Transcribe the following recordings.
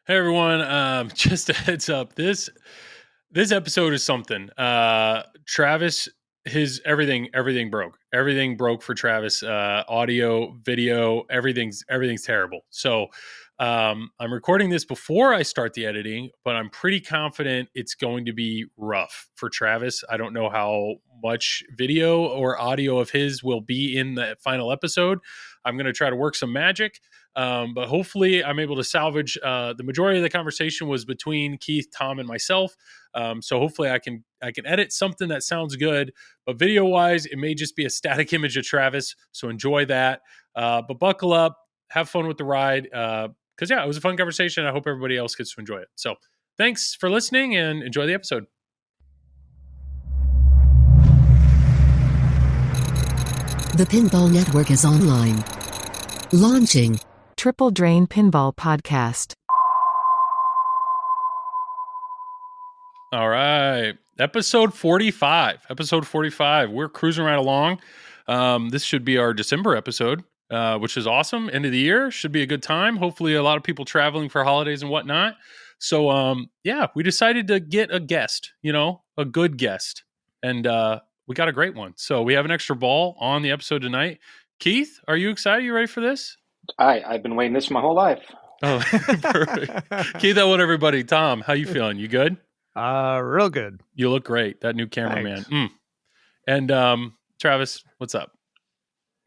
Hey everyone, just a heads up. This episode is something. Travis, his everything broke. Everything broke for Travis. Audio, video, everything's terrible. So I'm recording this before I start the editing, but I'm pretty confident it's going to be rough for Travis. I don't know how much video or audio of his will be in the final episode. I'm going to try to work some magic. But hopefully I'm able to salvage the majority of the conversation was between Keith, Tom, and myself. So hopefully I can edit something that sounds good. But video wise, it may just be a static image of Travis. So enjoy that. But buckle up, have fun with the ride. Because it was a fun conversation. I hope everybody else gets to enjoy it. So thanks for listening and enjoy the episode. The Pinball Network is online. Launching Triple Drain Pinball Podcast. All right. Episode 45. We're cruising right along. This should be our December episode, which is awesome. End of the year. Should be a good time. Hopefully a lot of people traveling for holidays and whatnot. So, we decided to get a guest, a good guest. And we got a great one. So we have an extra ball on the episode tonight. Keith, are you excited? You ready for this? I've been waiting this my whole life. Oh, perfect. Keith, I want everybody. Tom, how you feeling? You good? Real good. You look great. That new cameraman. And Travis, what's up?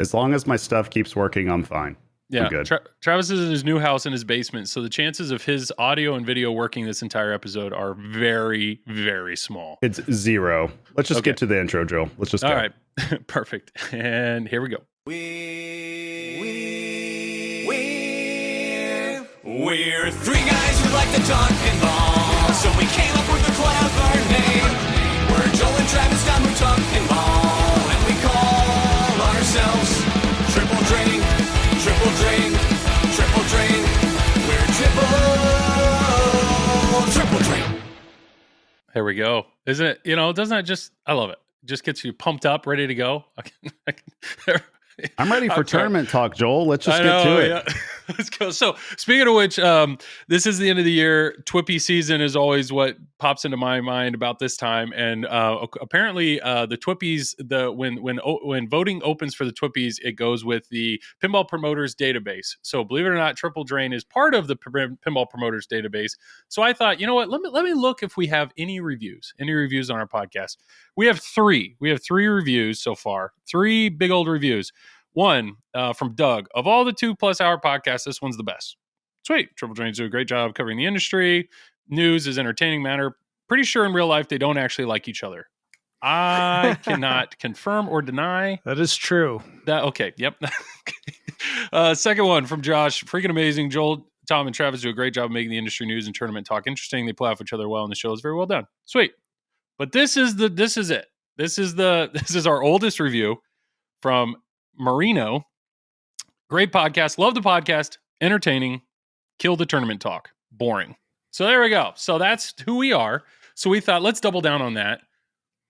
As long as my stuff keeps working, I'm fine. Yeah, I'm good. Travis is in his new house in his basement, so the chances of his audio and video working this entire episode are very, very small. It's zero. Let's just get to the intro, Joel. Let's just go. All right. Perfect. And here we go. We're three guys who like to talk pinball, so we came up with a clever name. We're Joel and Travis Dunn who talk pinball, and we call ourselves Triple Drain, Triple Drain, Triple Drain. We're Triple Drain. There we go. Isn't it? Doesn't it just? I love it. Just gets you pumped up, ready to go. I'm ready for tournament talk, Joel. Let's just get to it. Yeah. Let's go. So, speaking of which, this is the end of the year. Twippy season is always what pops into my mind about this time. And apparently, the Twippies, when voting opens for the Twippies, it goes with the Pinball Promoters database. So, believe it or not, Triple Drain is part of the Pinball Promoters database. So, I thought, you know what? Let me look if we have any reviews on our podcast. We have three. We have three reviews so far. Three big old reviews. One from Doug. Of all the 2+ hour podcasts, this one's the best. Sweet. Triple Drains do a great job covering the industry. News is entertaining manner. Pretty sure in real life they don't actually like each other. I cannot confirm or deny. That is true. Okay. Yep. Second one from Josh. Freaking amazing. Joel, Tom, and Travis do a great job of making the industry news and tournament talk interesting. They play off each other well, and the show is very well done. Sweet. But this is it. This is our oldest review from Marino. Great podcast. Love the podcast. Entertaining. Kill the tournament talk. Boring. So there we go. So that's who we are. So we thought, let's double down on that.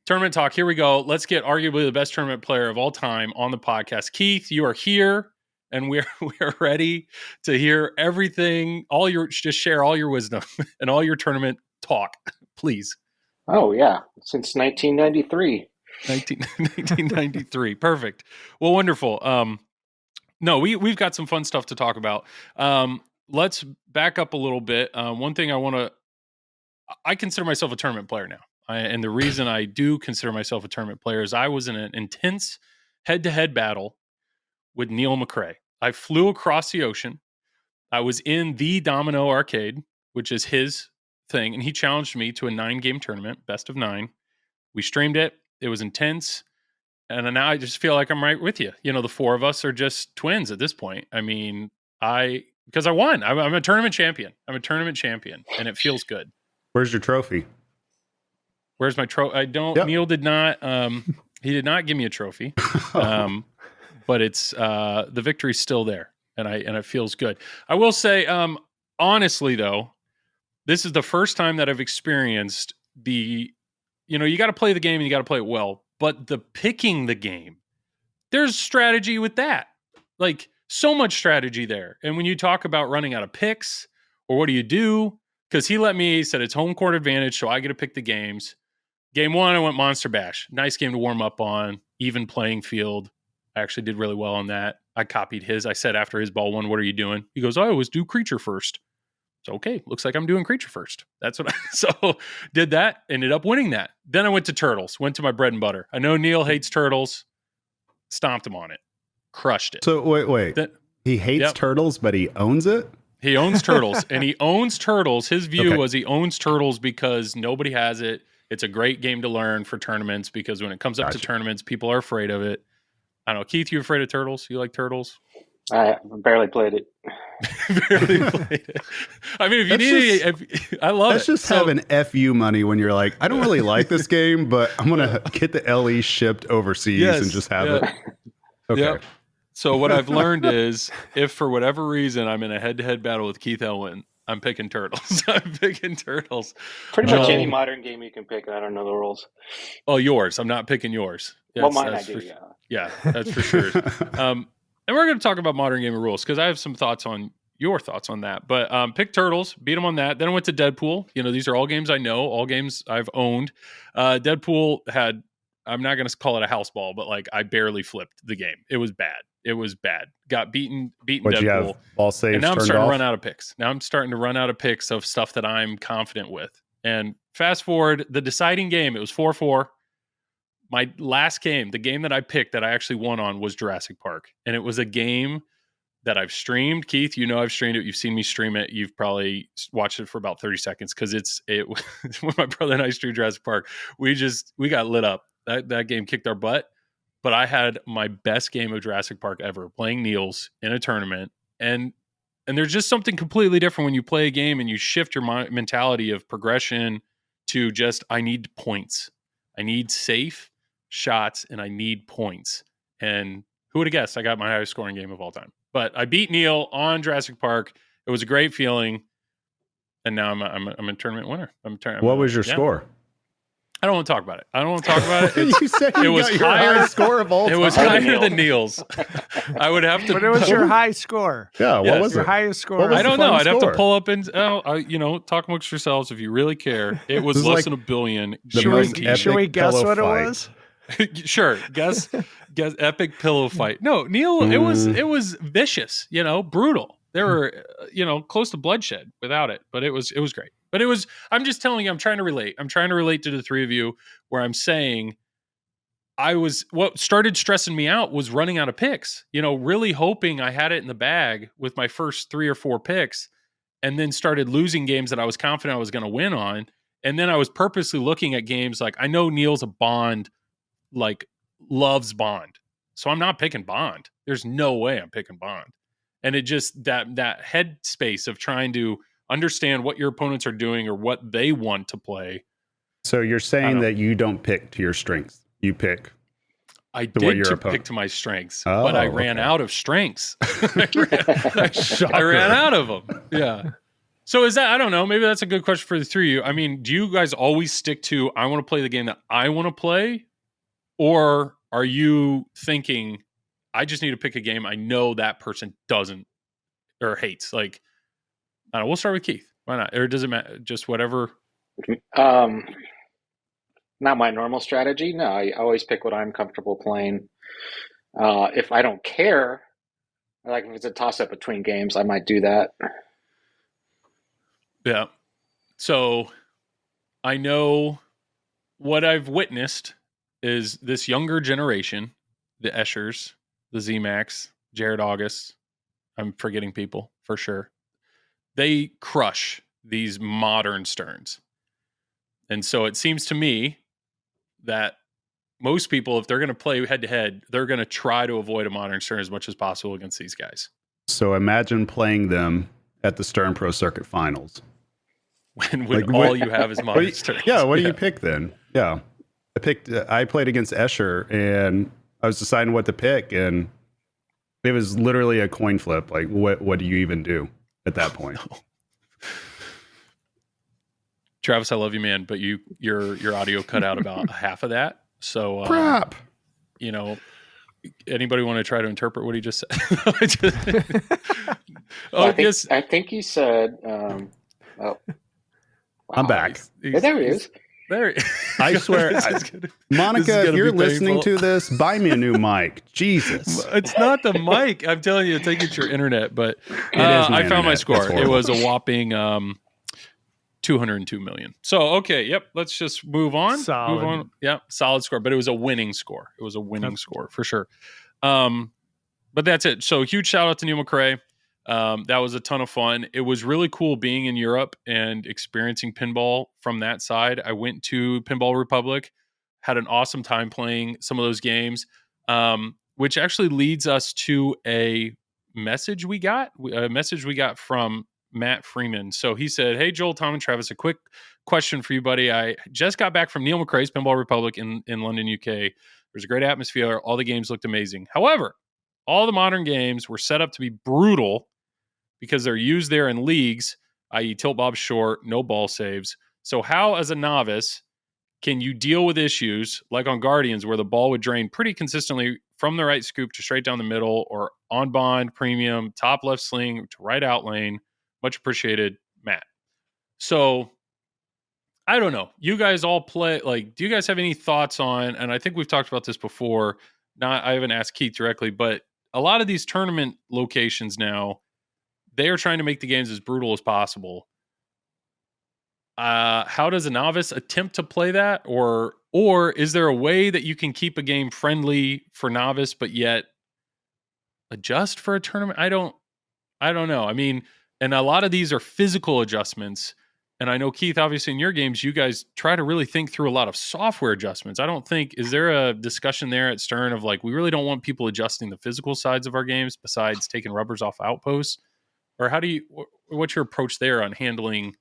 Tournament talk. Here we go. Let's get arguably the best tournament player of all time on the podcast. Keith, you are here, and we are ready to hear everything. Just share all your wisdom and all your tournament talk, please. Oh yeah, since 1993. 1993. Perfect. Well, wonderful. No, we've got some fun stuff to talk about. Let's back up a little bit. One thing I consider myself a tournament player now. And the reason I do consider myself a tournament player is I was in an intense head-to-head battle with Neil McRae. I flew across the ocean. I was in the Domino Arcade, which is his thing, and he challenged me to a 9-game tournament, best of 9. We streamed it. It was intense. And now I just feel like I'm right with you. The four of us are just twins at this point. I mean, because I won. I'm a tournament champion. And it feels good. Where's your trophy? Where's my trophy? I don't. Yep. Neil did not. He did not give me a trophy. But it's the victory's still there, and it feels good. I will say, honestly though, this is the first time that I've experienced you got to play the game and you got to play it well. But the picking the game, there's strategy with that. Like so much strategy there. And when you talk about running out of picks Or what do you do? Because he said it's home court advantage, so I get to pick the games. Game 1, I went Monster Bash. Nice game to warm up on. Even playing field. I actually did really well on that. I copied his. I said after his ball 1, what are you doing? He goes, I always do creature first. So, okay, looks like I'm doing creature first. That's what so did that, ended up winning that. Then I went to turtles, went to my bread and butter. I know Neil hates turtles. Stomped him on it. Crushed it. So wait. He hates turtles, but he owns it? He owns turtles, and he owns turtles. His view was he owns turtles because nobody has it. It's a great game to learn for tournaments because when it comes up to tournaments, people are afraid of it. I don't know. Keith, you afraid of turtles? You like turtles? I barely played it. Barely played it. I mean, if you need I love it. That's just having FU money when you're like, I don't really like this game, but I'm going to get the LE shipped overseas and just have it. Okay. Yep. So what I've learned is if for whatever reason I'm in a head-to-head battle with Keith Elwin, I'm picking turtles. I'm picking turtles. Pretty much any modern game you can pick. I don't know the rules. Oh, yours. I'm not picking yours. Yes, well, mine I do, yeah. Yeah, that's for sure. And we're going to talk about modern gaming rules because I have some thoughts on your thoughts on that. But pick turtles, beat them on that. Then I went to Deadpool. You know, these are all games I know, all games I've owned. Deadpool had, I'm not going to call it a house ball, but like I barely flipped the game. It was bad. It was bad. Got beaten What'd Deadpool. You have ball saves and now I'm turned starting off? to run out of picks. Now I'm starting to run out of picks of stuff that I'm confident with. And fast forward, the deciding game, it was 4-4. My last game, the game that I picked that I actually won on was Jurassic Park. And it was a game that I've streamed. Keith, you know I've streamed it. You've seen me stream it. You've probably watched it for about 30 seconds because when my brother and I streamed Jurassic Park, we got lit up. That game kicked our butt. But I had my best game of Jurassic Park ever, playing Niels in a tournament. And there's just something completely different when you play a game and you shift your mentality of progression to just, I need points. I need safe shots and I need points. And who would have guessed I got my highest scoring game of all time? But I beat Neil on Jurassic Park. It was a great feeling. And now I'm a tournament winner. What was your score? I don't want to talk about it. You said you got your highest score of all time. It was higher than Neil's. I would have to. But it was your high score. Yeah, what was your it? highest score? I don't know. I'd have to pull up and talk amongst yourselves if you really care. It was less than $1 billion. Should we guess what it was? Sure. Guess epic pillow fight. No, Neil, it was vicious, brutal. There were, close to bloodshed without it, but it was great. But I'm just telling you, I'm trying to relate. I'm trying to relate to the three of you where I'm saying what started stressing me out was running out of picks, really hoping I had it in the bag with my first 3 or 4 picks and then started losing games that I was confident I was going to win on. And then I was purposely looking at games like I know Neil's a Bond, like loves Bond. So I'm not picking Bond. There's no way I'm picking Bond. And it just that head space of trying to understand what your opponents are doing or what they want to play. So you're saying that you don't pick to your strengths. You pick. I did pick to my strengths, but I ran out of strengths. I ran out of them. Yeah. So is that, I don't know, maybe that's a good question for the three of you. I mean, do you guys always stick to, I want to play the game that I want to play? Or are you thinking, I just need to pick a game I know that person doesn't or hates? Like, I don't know, we'll start with Keith. Why not? Or does it matter? Just whatever. Not my normal strategy. No, I always pick what I'm comfortable playing. If I don't care, like if it's a toss-up between games, I might do that. Yeah. So I know what I've witnessed is this younger generation, the Eschers, the Z-Max, Jared August. I'm forgetting people for sure. They crush these modern Sterns. And so it seems to me that most people, if they're going to play head-to-head, they're going to try to avoid a modern Stern as much as possible against these guys. So imagine playing them at the Stern Pro Circuit Finals. When all you have is modern Sterns. Yeah, what do you pick then? Yeah. I played against Escher, and I was deciding what to pick, and it was literally a coin flip. Like, what do you even do at that point? No. Travis, I love you, man, but your audio cut out about half of that. So crap. Anybody want to try to interpret what he just said? I think he said. Wow, I'm back. There he is. There. I swear, Monica, if you're listening to this, buy me a new mic. Jesus, it's not the mic. I'm telling you, I think it's your internet. But I found my score. It was a whopping 202 million. So okay, yep. Let's just move on. Solid. Move on. Yeah, solid score. But it was a winning score. It was a winning score for sure. But that's it. So huge shout out to Neil McRae. That was a ton of fun. It was really cool being in Europe and experiencing pinball from that side. I went to Pinball Republic, had an awesome time playing some of those games, which actually leads us to a message we got from Matt Freeman. So he said, "Hey, Joel, Tom, and Travis, a quick question for you, buddy. I just got back from Neil McRae's Pinball Republic in London, UK. There's a great atmosphere. All the games looked amazing. However, all the modern games were set up to be brutal because they're used there in leagues, i.e. tilt bob short, no ball saves. So how, as a novice, can you deal with issues like on Guardians where the ball would drain pretty consistently from the right scoop to straight down the middle, or on bond, premium, top left sling to right out lane? Much appreciated, Matt." So I don't know. You guys all play, like, do you guys have any thoughts on, and I think we've talked about this before, I haven't asked Keith directly, but a lot of these tournament locations now, they are trying to make the games as brutal as possible. How does a novice attempt to play that? Or is there a way that you can keep a game friendly for novice, but yet adjust for a tournament? I don't know. I mean, and a lot of these are physical adjustments. And I know, Keith, obviously in your games, you guys try to really think through a lot of software adjustments. I don't think, is there a discussion there at Stern of like, we really don't want people adjusting the physical sides of our games besides taking rubbers off outposts? Or what's your approach there on handling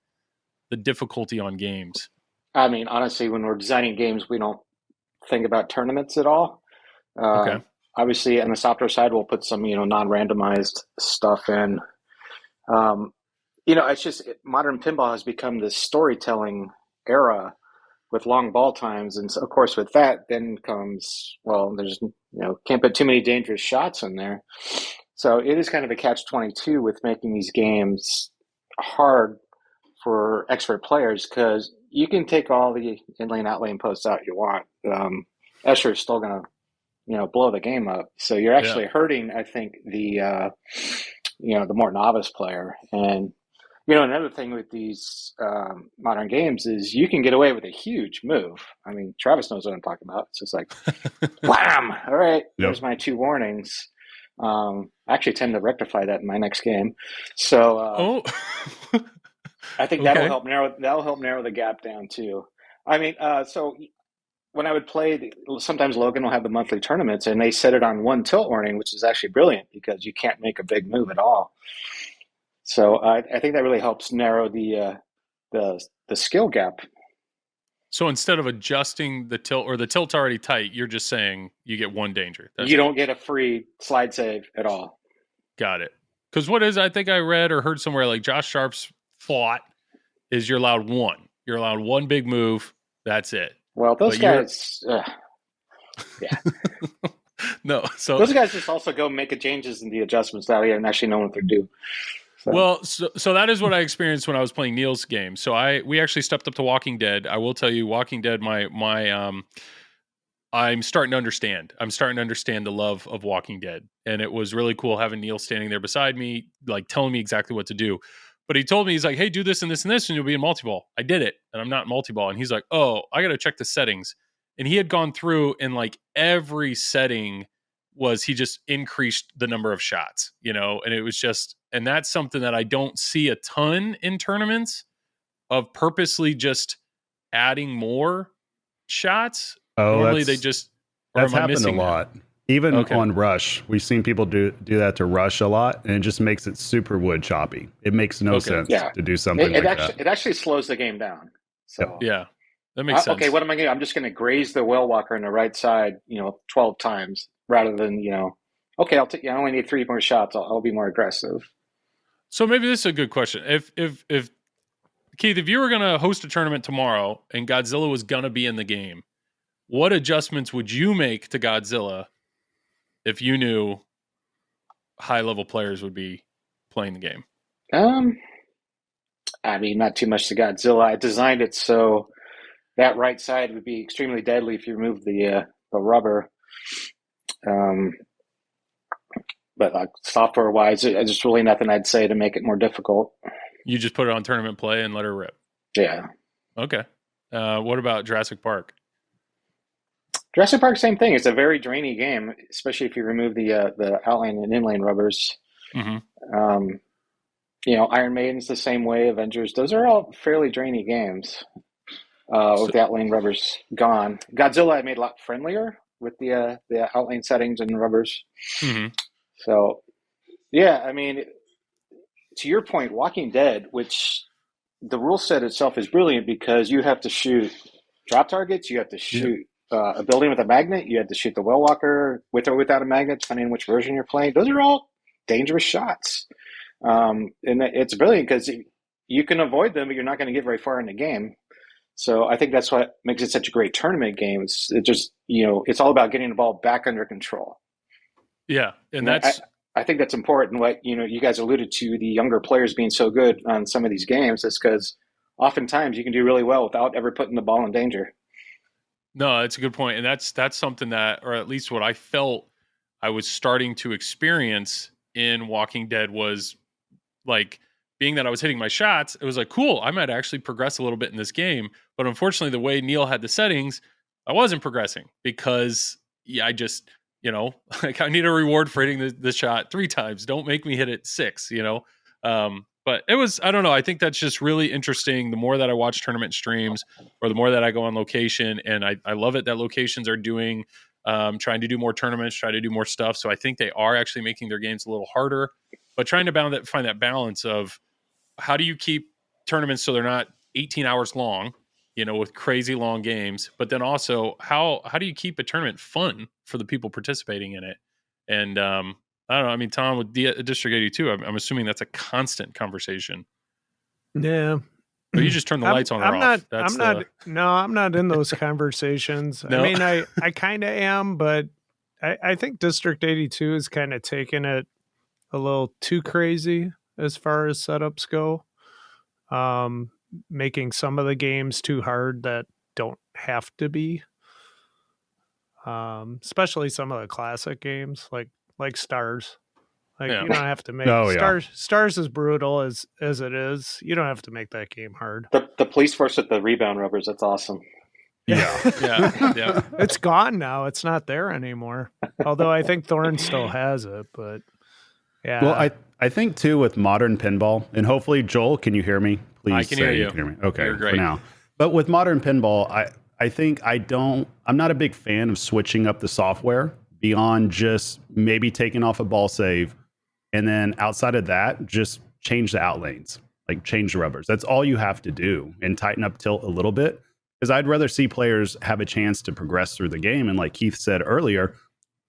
the difficulty on games? I mean, honestly, when we're designing games, we don't think about tournaments at all. Okay. Obviously, on the software side, we'll put some, non-randomized stuff in. It's just modern pinball has become this storytelling era with long ball times. And so, of course, with that, then comes, there's, can't put too many dangerous shots in there. So it is kind of a catch-22 with making these games hard for expert players, because you can take all the in-lane, out-lane posts out you want. Escher's still going to, blow the game up. So you're actually hurting, I think, the more novice player. And, another thing with these modern games is you can get away with a huge move. I mean, Travis knows what I'm talking about. It's just like, wham! All right, there's my 2 warnings. I actually tend to rectify that in my next game. So I think that'll help narrow the gap down too. I mean, so when I would play, sometimes Logan will have the monthly tournaments and they set it on 1 tilt warning, which is actually brilliant because you can't make a big move at all. So I think that really helps narrow the skill gap. So instead of adjusting the tilt, or the tilt's already tight, you're just saying you get 1 danger. You don't get a free slide save at all. Got it. Because I think I read or heard somewhere, like Josh Sharp's thought is you're allowed 1. You're allowed 1 big move. That's it. Well, those guys, yeah. No, so those guys just also go make changes in the adjustments that and actually know what they're due. So. Well, so that is what I experienced when I was playing Neil's game. So we actually stepped up to Walking Dead. I will tell you, Walking Dead, I'm starting to understand. I'm starting to understand the love of Walking Dead, and it was really cool having Neil standing there beside me, like telling me exactly what to do. But he told me, he's like, "Hey, do this and this and this, and you'll be in multi-ball." I did it, and I'm not in multi-ball. And he's like, "Oh, I got to check the settings." And he had gone through, and like every setting he just increased the number of shots, and it was just, and that's something that I don't see a ton in tournaments, of purposely just adding more shots. Normally they just, that's happened a lot. Even on Rush, we've seen people do that to Rush a lot, and it just makes it super wood choppy. It makes no sense to do something like that. It actually slows the game down. So yeah, that makes sense. Okay, what am I going to do? I'm just going to graze the whale walker on the right side, 12 times rather than, okay, I only need 3 more shots. I'll be more aggressive. So maybe this is a good question. If Keith, if you were going to host a tournament tomorrow and Godzilla was going to be in the game, what adjustments would you make to Godzilla if you knew high level players would be playing the game? I mean, not too much to Godzilla. I designed it so that right side would be extremely deadly if you remove the rubber. But software wise, there's really nothing I'd say to make it more difficult. You just put it on tournament play and let her rip. Yeah. Okay. What about Jurassic Park? Jurassic Park, same thing. It's a very drainy game, especially if you remove the outline and inlane rubbers. Mm-hmm. Iron Maiden's the same way. Avengers, those are all fairly drainy games with the outline rubbers gone. Godzilla, I made a lot friendlier with the outline settings and rubbers. Mm-hmm. So, yeah, I mean, to your point, Walking Dead, which the rule set itself is brilliant because you have to shoot drop targets, you have to shoot a building with a magnet, you have to shoot the well walker with or without a magnet, depending on which version you're playing. Those are all dangerous shots. And it's brilliant because you can avoid them, but you're not going to get very far in the game. So I think that's what makes it such a great tournament game. It's just, it's all about getting the ball back under control. Yeah. And I think that's important. What, you guys alluded to the younger players being so good on some of these games is because oftentimes you can do really well without ever putting the ball in danger. No, it's a good point. And that's something that, or at least what I felt I was starting to experience in Walking Dead was like, being that I was hitting my shots, it was like, cool, I might actually progress a little bit in this game. But unfortunately, the way Neil had the settings, I wasn't progressing because I just, like I need a reward for hitting the shot 3 times. Don't make me hit it 6, But it was, I don't know. I think that's just really interesting. The more that I watch tournament streams or the more that I go on location, and I love it that locations are doing, trying to do more tournaments, try to do more stuff. So I think they are actually making their games a little harder, but trying to find that balance of how do you keep tournaments so they're not 18 hours long, with crazy long games, but then also how do you keep a tournament fun for the people participating in it? And I don't know. I mean, Tom, with District 82, I'm assuming that's a constant conversation. Yeah. But you just turn the lights on or off. I'm not in those conversations. No? I mean, I kind of am, but I think District 82 is kind of taking it a little too crazy as far as setups go. Making some of the games too hard that don't have to be. Especially some of the classic games like Stars. You don't have to make Stars as brutal as it is. You don't have to make that game hard. The police force with the rebound rubbers, that's awesome. Yeah. It's gone now. It's not there anymore. Although I think Thorn still has it, but yeah. Well, I think too with modern pinball, and hopefully Joel, can you hear me? Please, I can hear you. Hear me. Okay, you're great. For now. But with modern pinball, I think I'm not a big fan of switching up the software beyond just maybe taking off a ball save, and then outside of that, just change the outlanes, like change the rubbers. That's all you have to do, and tighten up tilt a little bit. Because I'd rather see players have a chance to progress through the game, and like Keith said earlier,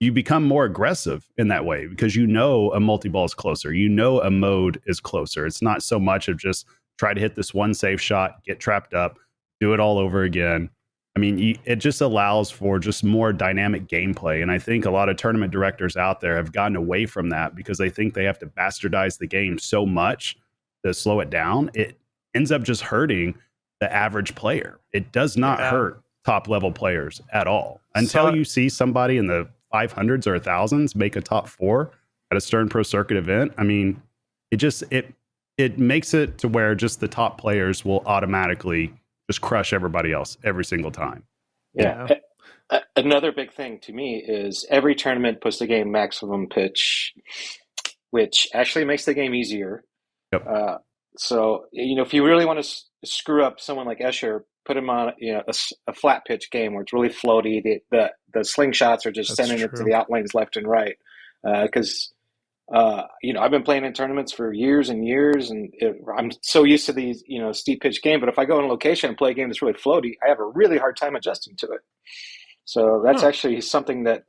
you become more aggressive in that way because a multi-ball is closer. A mode is closer. It's not so much of just try to hit this one safe shot, get trapped up, do it all over again. I mean, it just allows for just more dynamic gameplay. And I think a lot of tournament directors out there have gotten away from that because they think they have to bastardize the game so much to slow it down. It ends up just hurting the average player. It does not hurt top level players at all until you see somebody in the 500s or 1000s make a top 4 at a Stern Pro Circuit event. I mean, it makes it to where just the top players will automatically just crush everybody else every single time. Yeah. Another big thing to me is every tournament puts the game maximum pitch, which actually makes the game easier. Yep. So, if you really want to screw up someone like Escher, put him on a flat pitch game where it's really floaty. The slingshots are just sending it to the outlanes left and right. Because I've been playing in tournaments for years and years, and I'm so used to these steep pitch game. But if I go on location and play a game that's really floaty, I have a really hard time adjusting to it. So that's actually something that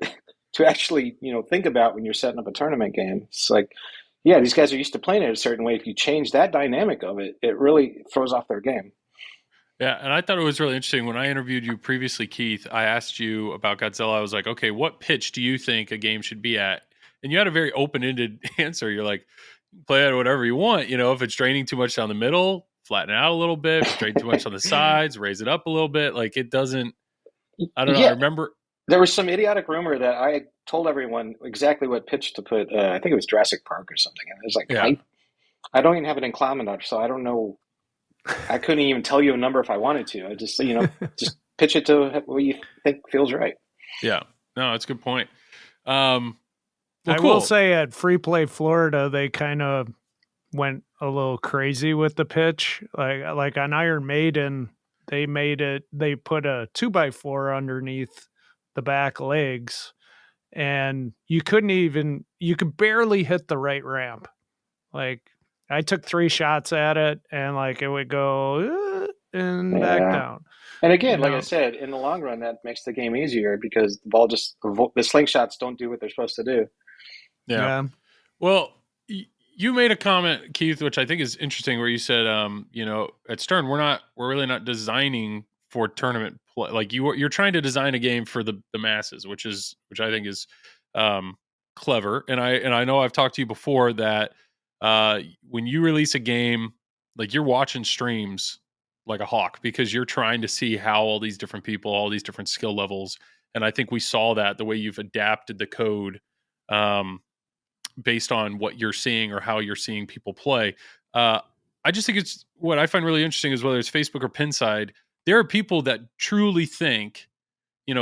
to actually think about when you're setting up a tournament game. It's like, yeah, these guys are used to playing it a certain way. If you change that dynamic of it, it really throws off their game. Yeah, and I thought it was really interesting. When I interviewed you previously, Keith, I asked you about Godzilla. I was like, okay, what pitch do you think a game should be at? And you had a very open-ended answer. You're like, play at whatever you want. If it's draining too much down the middle, flatten it out a little bit. If it's draining too much on the sides, raise it up a little bit. Like it doesn't, I don't know. I Yeah, remember. there was some idiotic rumor that I told everyone exactly what pitch to put. I think it was Jurassic Park or something. And it was like, Yeah. I don't even have an inclinometer, so I don't know. I couldn't even tell you a number if I wanted to. I just, just pitch it to what you think feels right. Yeah. No, that's a good point. I will say at Free Play Florida, they kind of went a little crazy with the pitch. Like on Iron Maiden, they put a 2x4 underneath the back legs, and you could barely hit the right ramp. Like I took 3 shots at it, and like it would go and back down. And again, like I said, in the long run, that makes the game easier because the ball the slingshots don't do what they're supposed to do. Yeah. Well, you made a comment, Keith, which I think is interesting, where you said, at Stern, we're really not designing for tournament play. Like you're trying to design a game for the masses, which I think is clever. And I know I've talked to you before that when you release a game, like you're watching streams like a hawk because you're trying to see how all these different people, all these different skill levels. And I think we saw that the way you've adapted the code based on what you're seeing or how you're seeing people play. I just think it's what I find really interesting is whether it's Facebook or Pinside, there are people that truly think,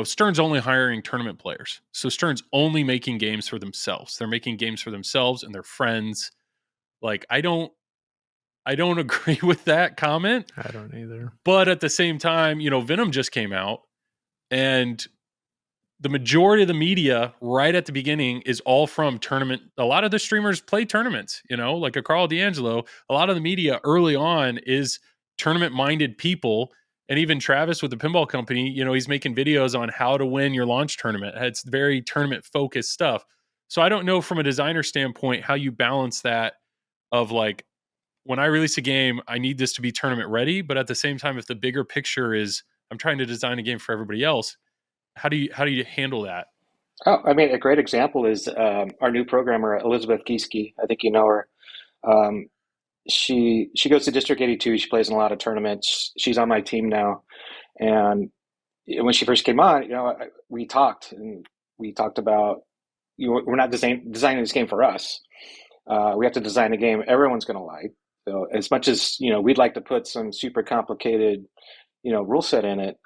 Stern's only hiring tournament players. So Stern's only making games for themselves. They're making games for themselves and their friends. Like, I don't agree with that comment. I don't either. But at the same time, Venom just came out and the majority of the media right at the beginning is all from tournament. A lot of the streamers play tournaments, like a Carl D'Angelo. A lot of the media early on is tournament-minded people. And even Travis with the Pinball Company, he's making videos on how to win your launch tournament. It's very tournament-focused stuff. So I don't know from a designer standpoint how you balance that of like, when I release a game, I need this to be tournament ready. But at the same time, if the bigger picture is I'm trying to design a game for everybody else, how do you handle that? Oh, I mean, a great example is our new programmer, Elizabeth Gieske. I think you know her. She goes to District 82. She plays in a lot of tournaments. She's on my team now. And when she first came on, we talked about, we're not designing this game for us. We have to design a game everyone's going to like. So as much as, we'd like to put some super complicated rule set in it,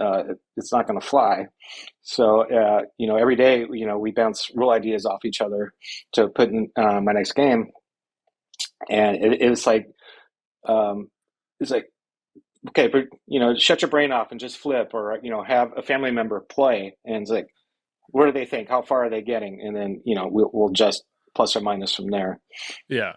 it's not going to fly. So, every day, we bounce rule ideas off each other to put in my next game. And it's like, okay, but, shut your brain off and just flip or, have a family member play. And it's like, what do they think? How far are they getting? And then, we'll just plus or minus from there. Yeah.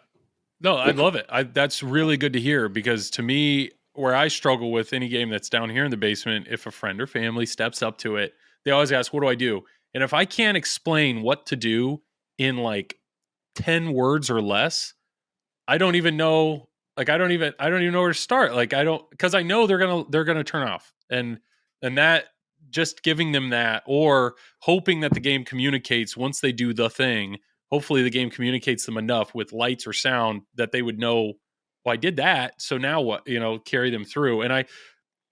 No, I love it. That's really good to hear because to me, where I struggle with any game that's down here in the basement, if a friend or family steps up to it, they always ask, what do I do? And if I can't explain what to do in like 10 words or less, I don't even know. Like, I don't even know where to start. Like, because I know they're going to turn off and that just giving them that or hoping that the game communicates once they do the thing. Hopefully the game communicates them enough with lights or sound that they would know, well, I did that. So now what, carry them through. And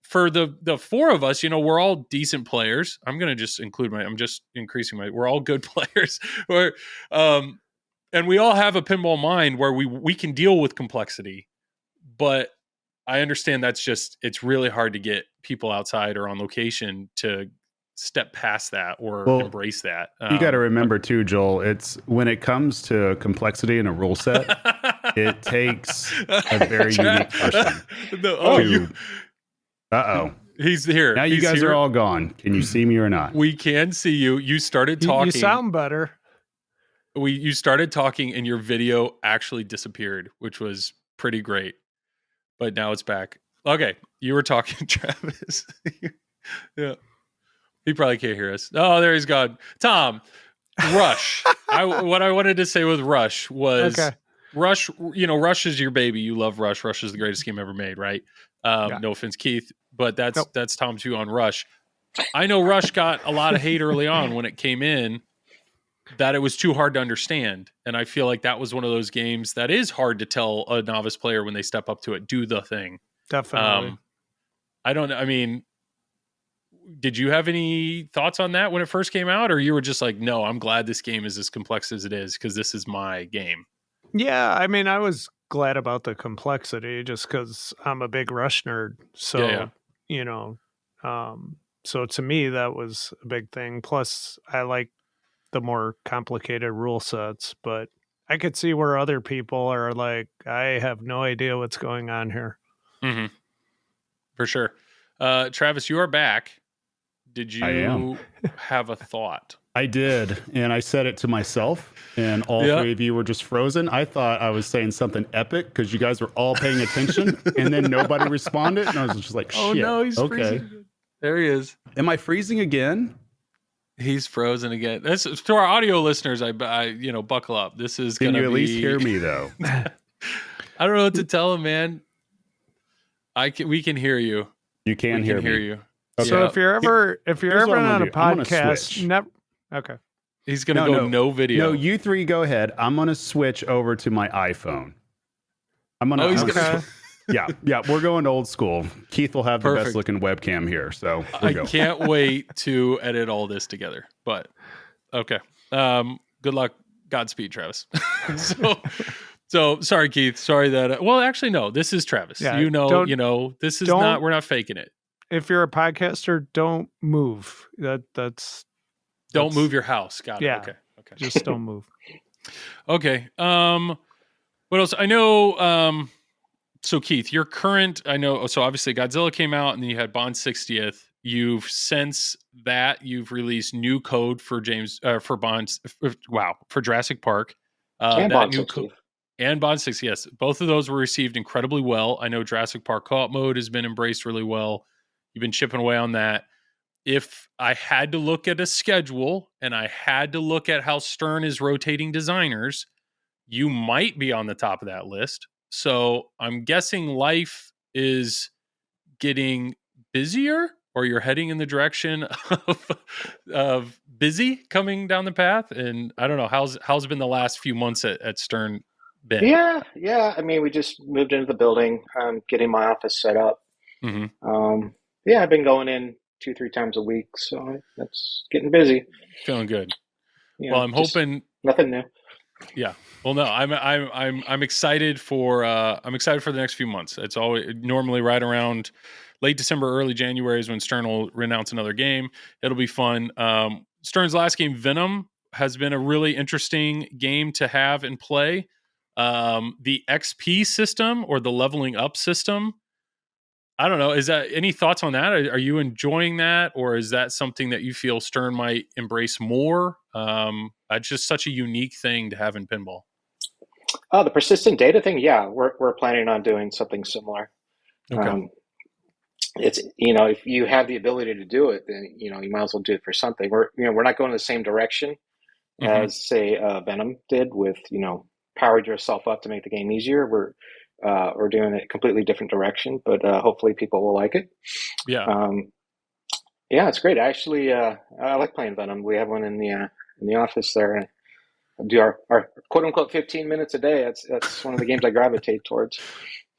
for the 4 of us, we're all decent players. I'm going to just I'm just increasing we're all good players. And we all have a pinball mind where we can deal with complexity, but I understand it's really hard to get people outside or on location to step past that or embrace that. You got to remember too, Joel, it's when it comes to complexity in a rule set, it takes a very unique person. He's here. Now you guys are all gone. Can you see me or not? We can see you. You started talking. You sound better. You started talking and your video actually disappeared, which was pretty great. But now it's back. Okay. You were talking, Travis. Yeah. He probably can't hear us. Oh, there he's gone. Tom, Rush. What I wanted to say with Rush was Rush, Rush is your baby. You love Rush. Rush is the greatest game ever made, right? No offense, Keith. but that's Tom 2 on Rush. I know Rush got a lot of hate early on when it came in, that it was too hard to understand. And I feel like that was one of those games that is hard to tell a novice player when they step up to it, do the thing. Definitely. I mean, did you have any thoughts on that when it first came out? Or you were just like, no, I'm glad this game is as complex as it is because this is my game. Yeah, I mean, I was glad about the complexity just because I'm a big Rush nerd. So, you know, so to me, that was a big thing. Plus, I like the more complicated rule sets, but I could see where other people are like, I have no idea what's going on here. Mm-hmm. For sure. Travis, you are back. Did you have a thought? I did, and I said it to myself, and all three of you were just frozen. I thought I was saying something epic because you guys were all paying attention, and then nobody responded, and I was just like, shit. Oh, no, he's freezing. There he is. Am I freezing again? He's frozen again. This to our audio listeners. I buckle up. This is going to be. Can you at least hear me though? I don't know what to tell him, man. We can hear you. You can hear you. Okay. So if you're ever on a podcast, okay. He's going to go no video. No, you three go ahead. I'm going to switch over to my iPhone. Yeah, we're going old school. Keith will have the best looking webcam here, so I can't wait to edit all this together. But okay, good luck, Godspeed, Travis. so sorry, Keith. Sorry that. Well, actually, no. This is Travis. Yeah, this is not. We're not faking it. If you're a podcaster, don't move. Don't move your house. Got it. Yeah. Okay. Just don't move. Okay. What else? I know. So Keith, your current, I know, so obviously Godzilla came out and then you had Bond's 60th. Since that you've released new code for for Jurassic Park. And that Bond new 60th. And Bond 60, yes. Both of those were received incredibly well. I know Jurassic Park co-op mode has been embraced really well. You've been chipping away on that. If I had to look at a schedule and I had to look at how Stern is rotating designers, you might be on the top of that list. So I'm guessing life is getting busier, or you're heading in the direction of busy coming down the path. And I don't know, how's been the last few months at Stern been? Yeah. I mean, we just moved into the building, getting my office set up. Mm-hmm. I've been going in 2-3 times a week, so that's getting busy. Feeling good. Well, I'm hoping nothing new. Yeah. Well, no, I'm excited for the next few months. It's always normally right around late December, early January is when Stern will announce another game. It'll be fun. Stern's last game, Venom, has been a really interesting game to have and play. The XP system or the leveling up system, I don't know. Is that any thoughts on that? Are you enjoying that, or is that something that you feel Stern might embrace more? It's just such a unique thing to have in pinball. The persistent data thing, yeah, we're planning on doing something similar. Okay. It's if you have the ability to do it, then you might as well do it for something. We're not going the same direction as say Venom did with powered yourself up to make the game easier. We're doing it a completely different direction, but hopefully people will like it. Yeah. It's great. Actually, I like playing Venom. We have one in the office there. And do our quote unquote 15 minutes a day. That's one of the games I gravitate towards.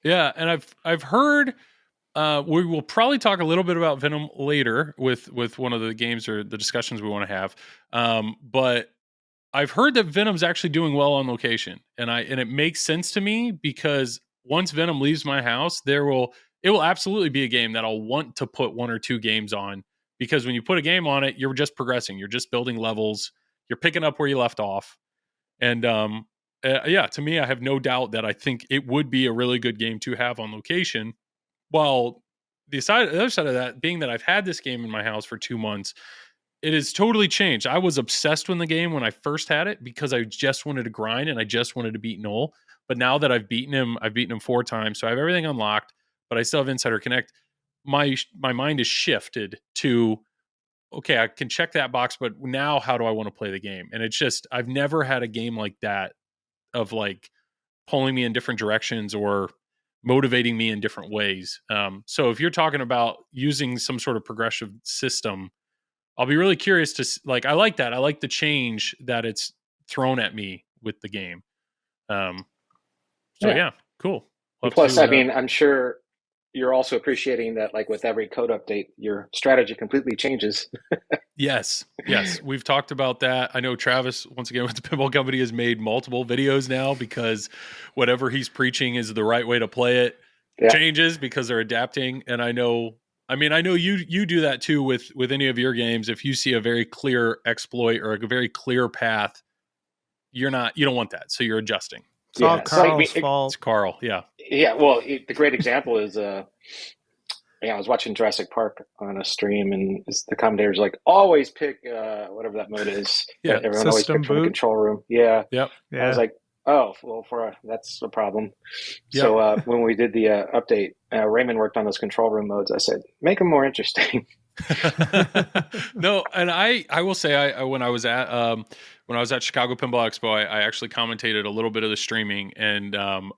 Yeah, and I've heard we will probably talk a little bit about Venom later with one of the games or the discussions we want to have. But I've heard that Venom's actually doing well on location, and it makes sense to me because once Venom leaves my house, it will absolutely be a game that I'll want to put 1 or 2 games on, because when you put a game on it, you're just progressing, you're just building levels, you're picking up where you left off. And to me, I have no doubt that I think it would be a really good game to have on location. While the other side of that being that I've had this game in my house for 2 months, it has totally changed. I was obsessed with the game when I first had it because I just wanted to grind and I just wanted to beat Noel. But now that I've beaten him 4 times, so I have everything unlocked, but I still have Insider Connect. My mind is shifted to, okay, I can check that box, but now how do I want to play the game? And it's just, I've never had a game like that of like pulling me in different directions or motivating me in different ways. So if you're talking about using some sort of progressive system, I'll be really curious to like. I like that. I like the change that it's thrown at me with the game. So yeah, cool. And plus, I mean, I'm sure you're also appreciating that, like with every code update, your strategy completely changes. Yes. We've talked about that. I know Travis, once again, with the Pinball Company, has made multiple videos now because whatever he's preaching is the right way to play it changes because they're adapting. And I know you do that too with any of your games. If you see a very clear exploit or a very clear path, you don't want that. So you're adjusting. It's all Carl's fault. It's Carl. Yeah. Yeah. Well, the great example is, I was watching Jurassic Park on a stream, and the commentator's like, always pick whatever that mode is. Yeah. Everyone always picks from the control room. Yeah. Yep. Yeah. I was like, oh, well, that's a problem. Yep. So when we did the update, Raymond worked on those control room modes. I said, make them more interesting. No, and I will say, when I was at Chicago Pinball Expo, I actually commentated a little bit of the streaming, and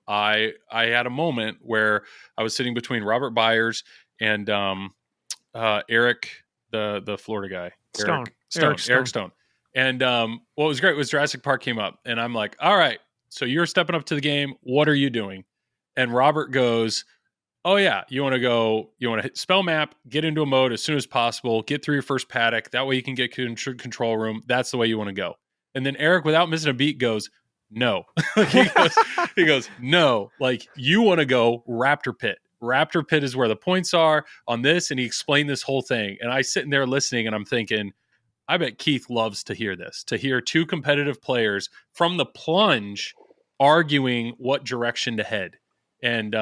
I had a moment where I was sitting between Robert Byers and Eric, the Florida guy, Eric Stone. And what was great was Jurassic Park came up, and I'm like, all right, so you're stepping up to the game. What are you doing? And Robert goes, oh yeah, you want to hit spell map, get into a mode as soon as possible, get through your first paddock. That way you can get control room. That's the way you want to go. And then Eric, without missing a beat, goes, no. he goes, no. Like, you want to go Raptor Pit. Raptor Pit is where the points are on this. And he explained this whole thing. And I sitting there listening, and I'm thinking, I bet Keith loves to hear this, to hear two competitive players from the plunge arguing what direction to head. And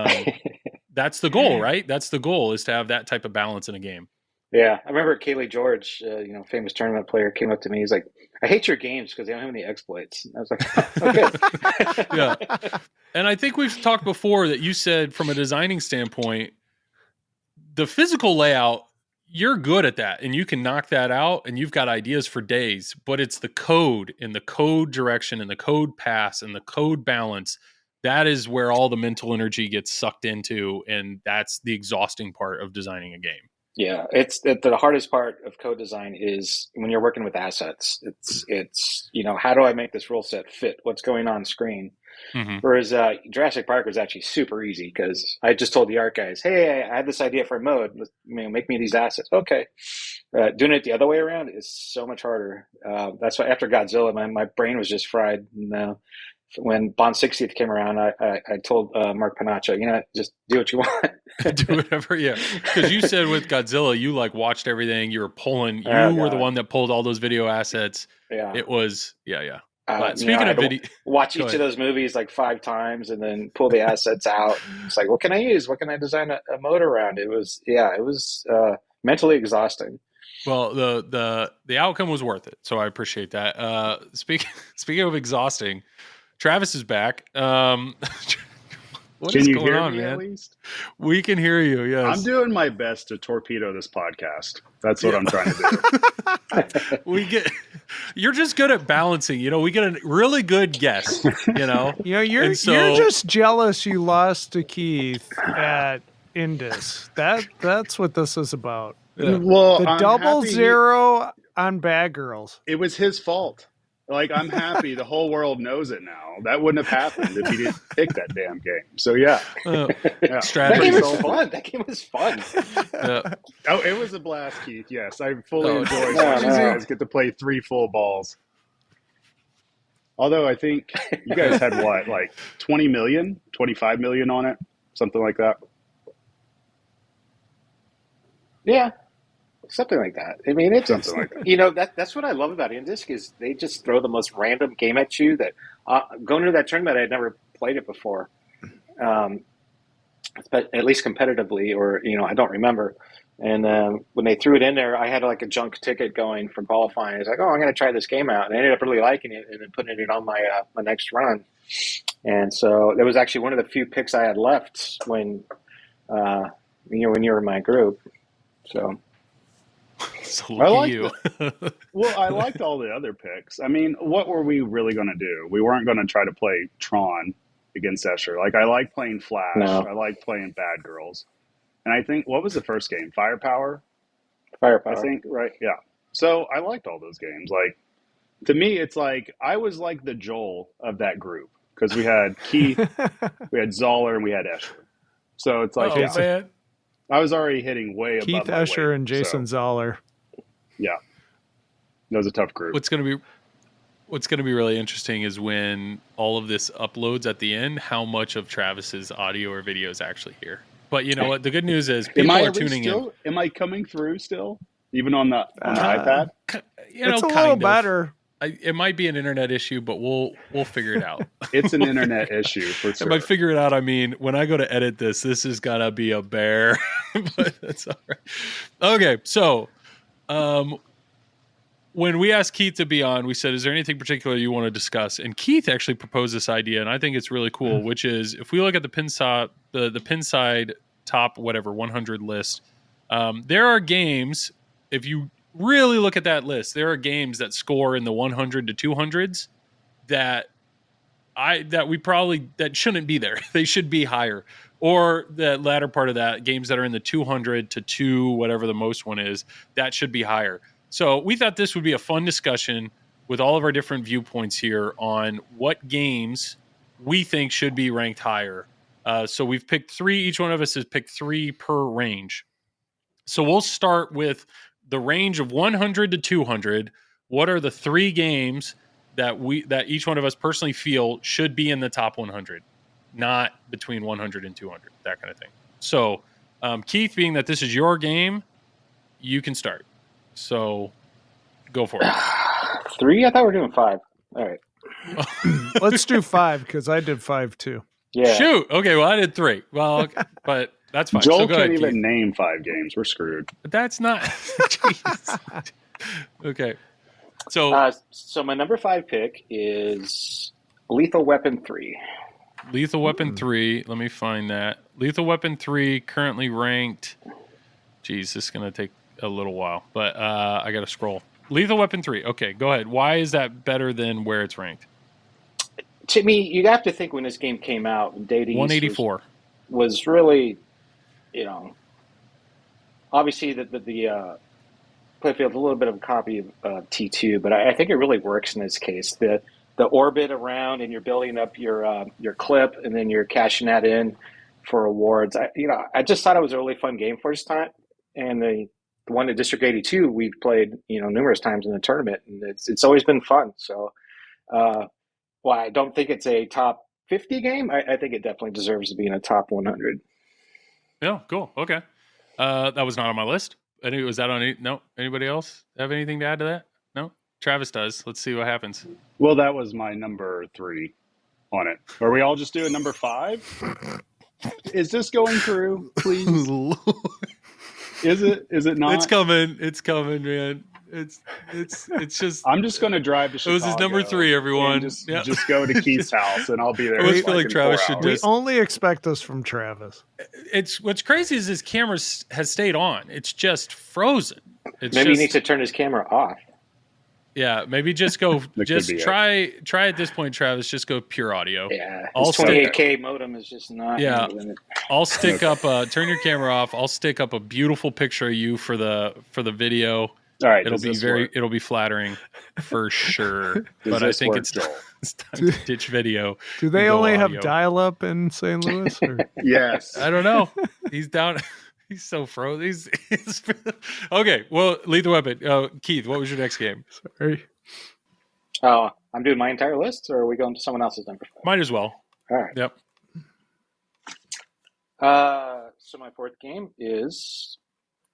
that's the goal, right? That's the goal, is to have that type of balance in a game. Yeah. I remember Kaylee George, famous tournament player, came up to me. He's like, I hate your games because they don't have any exploits. And I was like, okay. Yeah. And I think we've talked before that you said, from a designing standpoint, the physical layout, you're good at that and you can knock that out and you've got ideas for days, but it's the code and the code direction and the code pass and the code balance. That is where all the mental energy gets sucked into. And that's the exhausting part of designing a game. Yeah, it's the hardest part of code design is when you're working with assets. It's how do I make this rule set fit what's going on screen? Mm-hmm. Whereas Jurassic Park was actually super easy because I just told the art guys, hey, I had this idea for a mode. Make me these assets. Okay. Doing it the other way around is so much harder. That's why after Godzilla, my brain was just fried. And, when Bond 60th came around, I told Mark Panacha, just do what you want. Do whatever, yeah. Because you said with Godzilla, you watched everything. You were pulling. You were the one that pulled all those video assets. Yeah, it was. Yeah. Speaking of video, watch each of those movies 5 times and then pull the assets out. It's like, what can I use? What can I design a mode around? It was mentally exhausting. Well, the outcome was worth it, so I appreciate that. Speaking of exhausting, Travis is back. What is going on, man? At least? We can hear you, yes. I'm doing my best to torpedo this podcast. That's what I'm trying to do. You're just good at balancing. We get a really good guest, you're just jealous you lost to Keith at Indus. That's what this is about. Yeah. Well, the double zero on Bad Girls. It was his fault. I'm happy the whole world knows it now. That wouldn't have happened if he didn't pick that damn game. So, yeah. That game was fun. That game was fun. Oh, it was a blast, Keith. Yes, I fully enjoyed watching you guys get to play 3 full balls. Although I think you guys had 20 million, 25 million on it? Something like that? Yeah. Something like that. I mean, it's something like that. That's what I love about Indisc is they just throw the most random game at you. That going into that tournament, I had never played it before, but at least competitively, or I don't remember. And when they threw it in there, I had a junk ticket going from qualifying. I was like, oh, I'm going to try this game out, and I ended up really liking it, and then putting it on my next run. And so that was actually one of the few picks I had left when you were in my group. So. So I like you. Well, I liked all the other picks. I mean, what were we really going to do? We weren't going to try to play Tron against Escher. Like, I like playing Flash. No. I like playing Bad Girls. And I think, what was the first game? Firepower? Firepower. I think, right? Yeah. So I liked all those games. Like, to me, it's like I was like the Joel of that group because we had Keith, we had Zoller, and we had Escher. So it's like, man. I was already hitting way Keith above my Escher weight, and Jason so, Zoller. yeah, that was a tough group. What's going to be really interesting is when all of this uploads at the end, how much of Travis's audio or video is actually here. But you know what? The good news is people are tuning in. Am I coming through still, even on the iPad? It's a little better. It might be an internet issue, but we'll figure it out. It's an internet issue for sure. And by figure it out, I mean when I go to edit this is gotta be a bear. But that's all right. Okay, so when we asked Keith to be on, we said, "Is there anything particular you want to discuss?" And Keith actually proposed this idea, and I think it's really cool. Which is, if we look at the Pinside top 100 list, there are games. If you really look at that list, there are games that score in the 100 to 200s that shouldn't be there. They should be higher. Or the latter part of that, games that are in the 200 to 2, whatever the most one is, that should be higher. So we thought this would be a fun discussion with all of our different viewpoints here on what games we think should be ranked higher. So we've picked 3. Each one of us has picked 3 per range. So we'll start with the range of 100 to 200. What are the 3 games that each one of us personally feel should be in the top 100, not between 100 and 200, that kind of thing. So, Keith, being that this is your game, you can start. So, go for it. 3? I thought we were doing 5. All right. Let's do 5 because I did 5 too. Yeah. Shoot. Okay. Well, I did 3. Well, okay, but that's fine. Joel so go can't ahead, even Keith. name 5 games. We're screwed. But that's not. Jeez. Okay. So my number 5 pick is Lethal Weapon 3. Lethal Weapon 3. Let me find that. Lethal Weapon 3 currently ranked. Geez, this is going to take a little while, but I got to scroll. Lethal Weapon 3. Okay, go ahead. Why is that better than where it's ranked? To me, you'd have to think when this game came out, Dating 184 was really, obviously the playfield's a little bit of a copy of T2, but I think it really works in this case. The orbit around, and you're building up your clip, and then you're cashing that in for awards. I just thought it was a really fun game for this time, and the one at District 82 we've played numerous times in the tournament, and it's always been fun. So, while I don't think it's a top 50 game, I think it definitely deserves to be in a top 100. Yeah, cool. Okay, that was not on my list. Was that on? No. Anybody else have anything to add to that? No. Travis does. Let's see what happens. Well, that was my number 3 on it. Are we all just doing number 5? Is this going through, please? Is it not? It's coming, man. It's just. I'm just going to drive to Chicago. It was his number 3, everyone. Just go to Keith's house, and I'll be there. I always feel like Travis should We only expect this from Travis. It's what's crazy is his camera has stayed on. It's just frozen. Maybe he needs to turn his camera off. Yeah, maybe just go. Just try at this point, Travis. Just go pure audio. Yeah, his 28K modem is just not. Yeah, I'll stick up. Turn your camera off. I'll stick up a beautiful picture of you for the video. All right, it'll be flattering for sure. But I think it's time to ditch video. Do they only have dial-up in St. Louis? Or? Yes. I don't know. He's down. He's so frozen. He's okay. Well, Lethal Weapon. Keith, what was your next game? Sorry. I'm doing my entire list, or are we going to someone else's number 5? Might as well. All right. Yep. So my 4th game is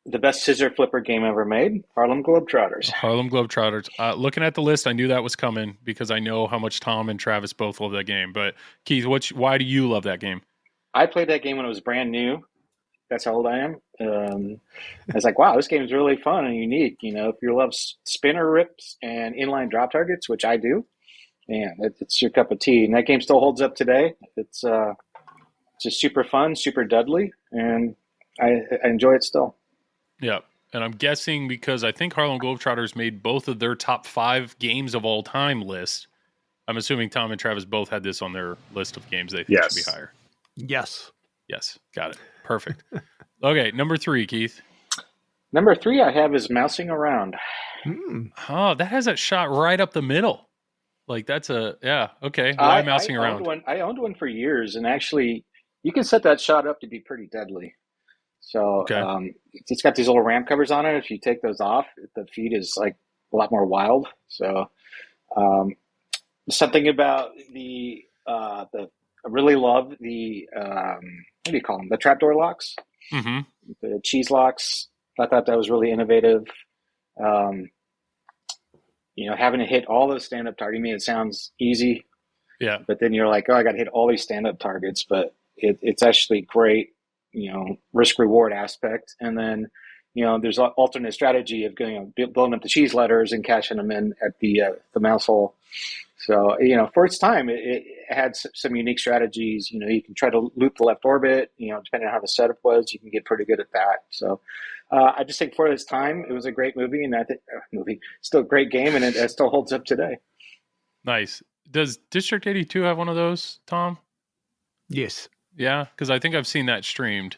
the best scissor flipper game ever made, Harlem Globetrotters. Harlem Globetrotters. Looking at the list, I knew that was coming because I know how much Tom and Travis both love that game. But Keith, why do you love that game? I played that game when it was brand new. That's how old I am. I was like, wow, this game is really fun and unique. If you love spinner rips and inline drop targets, which I do, man, it's your cup of tea. And that game still holds up today. It's just super fun, super Dudley, and I enjoy it still. Yeah, and I'm guessing because I think Harlem Globetrotters made both of their top 5 games of all time list. I'm assuming Tom and Travis both had this on their list of games they think Yes. should be higher. Yes. Yes, got it. Perfect. Okay, number 3, Keith. Number 3 I have is Mousing Around. Oh, that has that shot right up the middle. Like that's okay. Why Mousing Around? I owned one for years, and actually, you can set that shot up to be pretty deadly. So it's got these little ramp covers on it. If you take those off, the feed is like a lot more wild. So something about I really love the what do you call them? The trapdoor locks, the cheese locks. I thought that was really innovative. Having to hit all those stand-up targets. I mean, it sounds easy, but then you're like, oh, I got to hit all these stand-up targets, but it's actually great. Risk reward aspect, and then there's an alternate strategy of blowing up the cheese letters and cashing them in at the mouse hole. So for its time, it had some unique strategies. You can try to loop the left orbit. Depending on how the setup was, you can get pretty good at that. So I just think for its time, it was a great movie, and I think still a great game, and it still holds up today. Nice. Does District 82 have one of those, Tom? Yes. Yeah, because I think I've seen that streamed.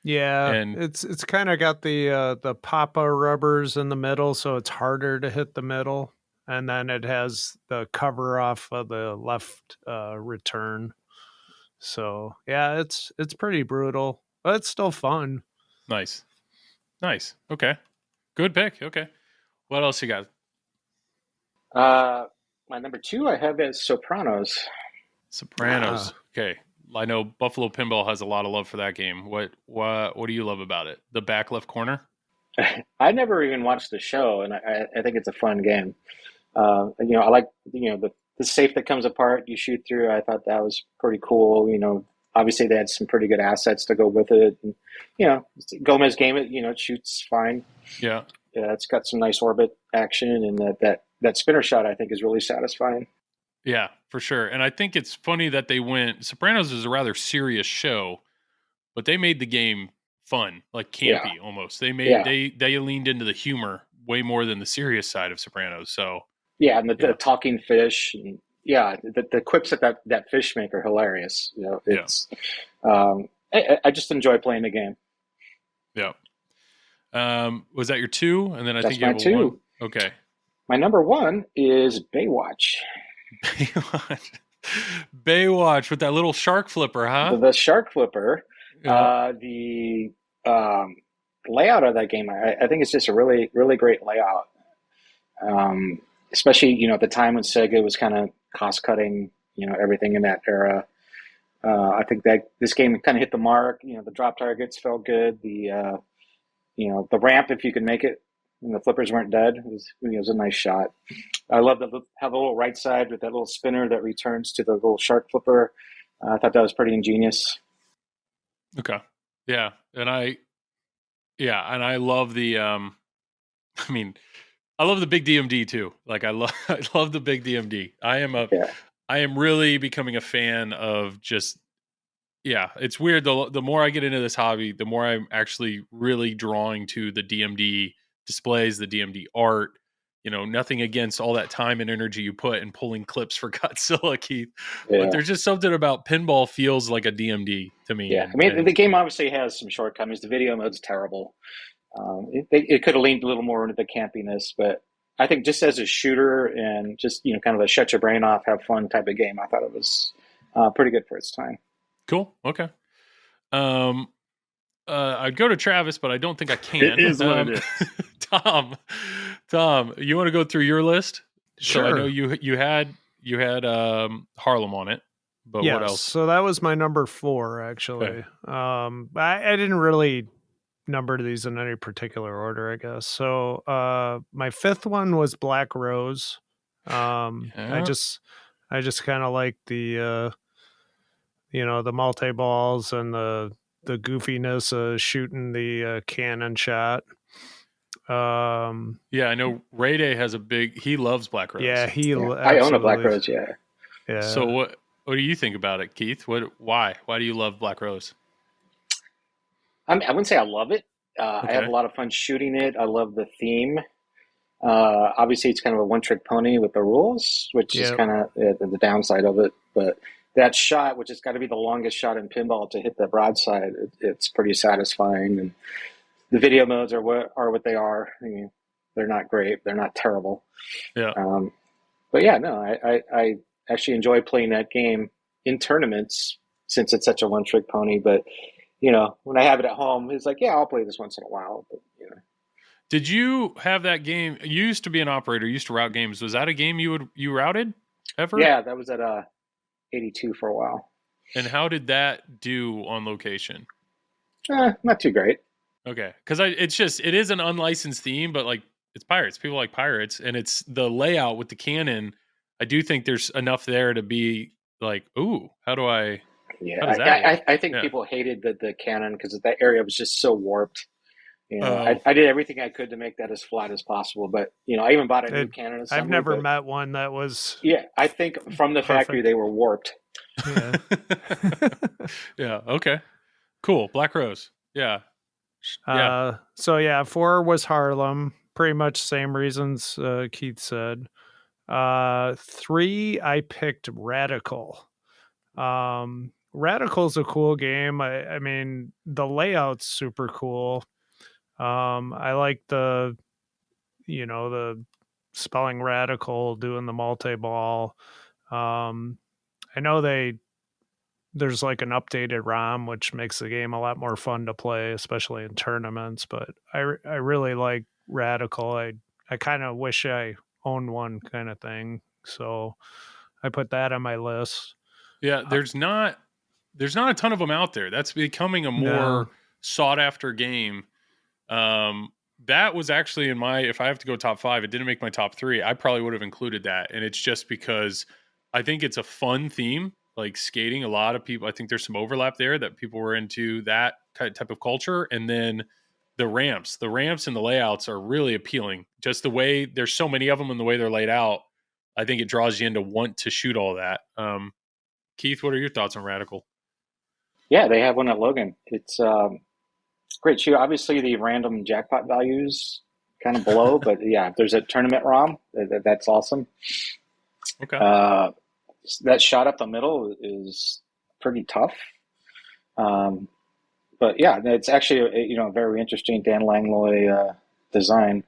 Yeah, and it's kind of got the Papa rubbers in the middle, so it's harder to hit the middle, and then it has the cover off of the left return. So yeah, it's pretty brutal, but it's still fun. Nice. Okay, good pick. Okay, what else you got? My number 2 I have is Sopranos. Okay. I know Buffalo Pinball has a lot of love for that game. What do you love about it? The back left corner? I never even watched the show, and I think it's a fun game. I like the safe that comes apart, you shoot through. I thought that was pretty cool. Obviously they had some pretty good assets to go with it. And, Gomez game it. It shoots fine. Yeah, it's got some nice orbit action, and that spinner shot I think is really satisfying. Yeah, for sure. And I think it's funny that Sopranos is a rather serious show, but they made the game fun, like campy almost. They leaned into the humor way more than the serious side of Sopranos. So and the talking fish, and the quips at that fish make are hilarious. It's I just enjoy playing the game. Yeah. Was that your 2? And then I That's think you have my 2. 1. Okay. My number 1 is Baywatch. Baywatch with that little shark flipper, huh? The shark flipper. The layout of that game, I think it's just a really, really great layout. Especially, at the time when Sega was kind of cost cutting, everything in that era. I think that this game kind of hit the mark. The drop targets felt good. The ramp, if you could make it, and the flippers weren't dead, it was a nice shot. I love how the little right side with that little spinner that returns to the little shark flipper. I thought that was pretty ingenious. Okay. Yeah. And I love the, I love the big DMD too. Like I love the big DMD. I am really becoming a fan of just, it's weird. The more I get into this hobby, the more I'm actually really drawing to the DMD displays, the DMD art. Nothing against all that time and energy you put in pulling clips for Godzilla, Keith. But there's just something about pinball feels like a DMD to me. Yeah, the game obviously has some shortcomings. The video mode's terrible. It could have leaned a little more into the campiness, but I think just as a shooter and just kind of a shut your brain off, have fun type of game, I thought it was pretty good for its time. Cool. Okay. I'd go to Travis, but I don't think I can. It is what it is. Tom, you want to go through your list? Sure. So I know you had Harlem on it, but what else? So that was my number 4, actually. Okay. I didn't really number these in any particular order, I guess. So my 5th one was Black Rose. I just kind of like the the multi-balls and the goofiness of shooting the cannon shot. I know Ray Day has he loves Black Rose. Yeah, I own a Black Rose. Yeah. So what do you think about it, Keith? Why do you love Black Rose? I wouldn't say I love it. I have a lot of fun shooting it. I love the theme. Obviously, it's kind of a one-trick pony with the rules, which is kind of the downside of it. But that shot, which has got to be the longest shot in pinball to hit the broadside, it's pretty satisfying. And the video modes are what they are. I mean, they're not great. They're not terrible. Yeah. But yeah, no, I actually enjoy playing that game in tournaments since it's such a one-trick pony. But, you know, when I have it at home, it's like, yeah, I'll play this once in a while. But, you know. Did you have that game? You used to be an operator. You used to route games. Was that a game you routed ever? Yeah, that was at 82 for a while. And how did that do on location? Not too great. Okay, because it is an unlicensed theme, but like it's pirates. People like pirates, and it's the layout with the cannon. I do think there's enough there to be like, ooh, how do I? Yeah, I think people hated the cannon because that area was just so warped. You know, I did everything I could to make that as flat as possible, but you know, I even bought a new cannon. I've never met one that was. Yeah, I think from the factory they were warped. Yeah. Yeah. Okay. Cool. Black Rose. Yeah. So yeah, 4 was Harlem. Pretty much same reasons Keith said. 3, I picked Radical. Radical's a cool game. I mean, the layout's super cool. I like the spelling radical, doing the multi-ball. I know there's like an updated ROM, which makes the game a lot more fun to play, especially in tournaments. But I really like Radical. I kind of wish I owned one, kind of thing. So I put that on my list. Yeah, there's not a ton of them out there. That's becoming a more sought after game. That was actually if I have to go top 5, it didn't make my top 3. I probably would have included that. And it's just because I think it's a fun theme, like skating. A lot of people, I think there's some overlap there that people were into that type of culture. And then the ramps and the layouts are really appealing. Just the way there's so many of them and the way they're laid out, I think it draws you in to want to shoot all that. Keith, what are your thoughts on Radical? Yeah, they have one at Logan. It's great shoot. Obviously, the random jackpot values kind of below, but yeah, if there's a tournament ROM, that's awesome. Okay. That shot up the middle is pretty tough. But yeah, it's actually a very interesting Dan Langlois design.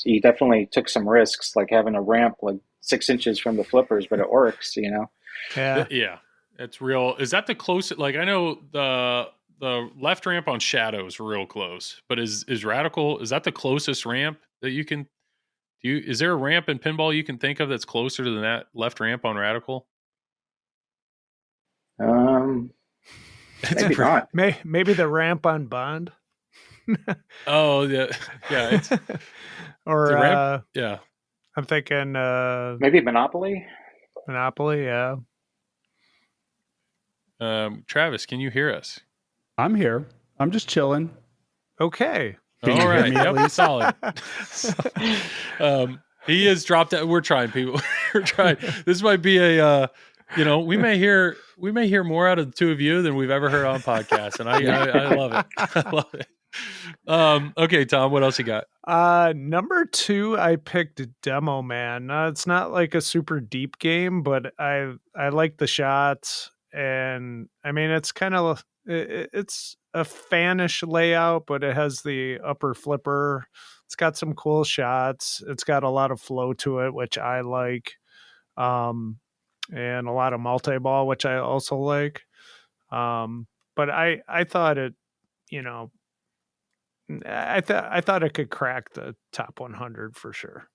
He definitely took some risks, like having a ramp like 6 inches from the flippers, but it works, you know. Yeah, it's real. Is that the closest? Like I know the left ramp on Shadow is real close, but is Radical, is that the closest ramp that you can do? Is there a ramp in pinball you can think of that's closer than that left ramp on Radical? Maybe not. Maybe the ramp on Bond. Oh yeah. It's, or ramp, yeah. I'm thinking maybe Monopoly. Monopoly, yeah. Travis, can you hear us? I'm here. I'm just chilling. Okay. All right. Yep. Solid. He has dropped out. We're trying, people. We're trying. This might be a, we may hear more out of the two of you than we've ever heard on podcasts. And I love it. I love it. Okay, Tom, what else you got? Number 2, I picked Demo Man. It's not like a super deep game, but I like the shots. And I mean, it's kind of, it's a fanish layout, but it has the upper flipper. It's got some cool shots. It's got a lot of flow to it, which I like. And a lot of multi-ball, which I also like. But I thought it, I thought it could crack the top 100 for sure.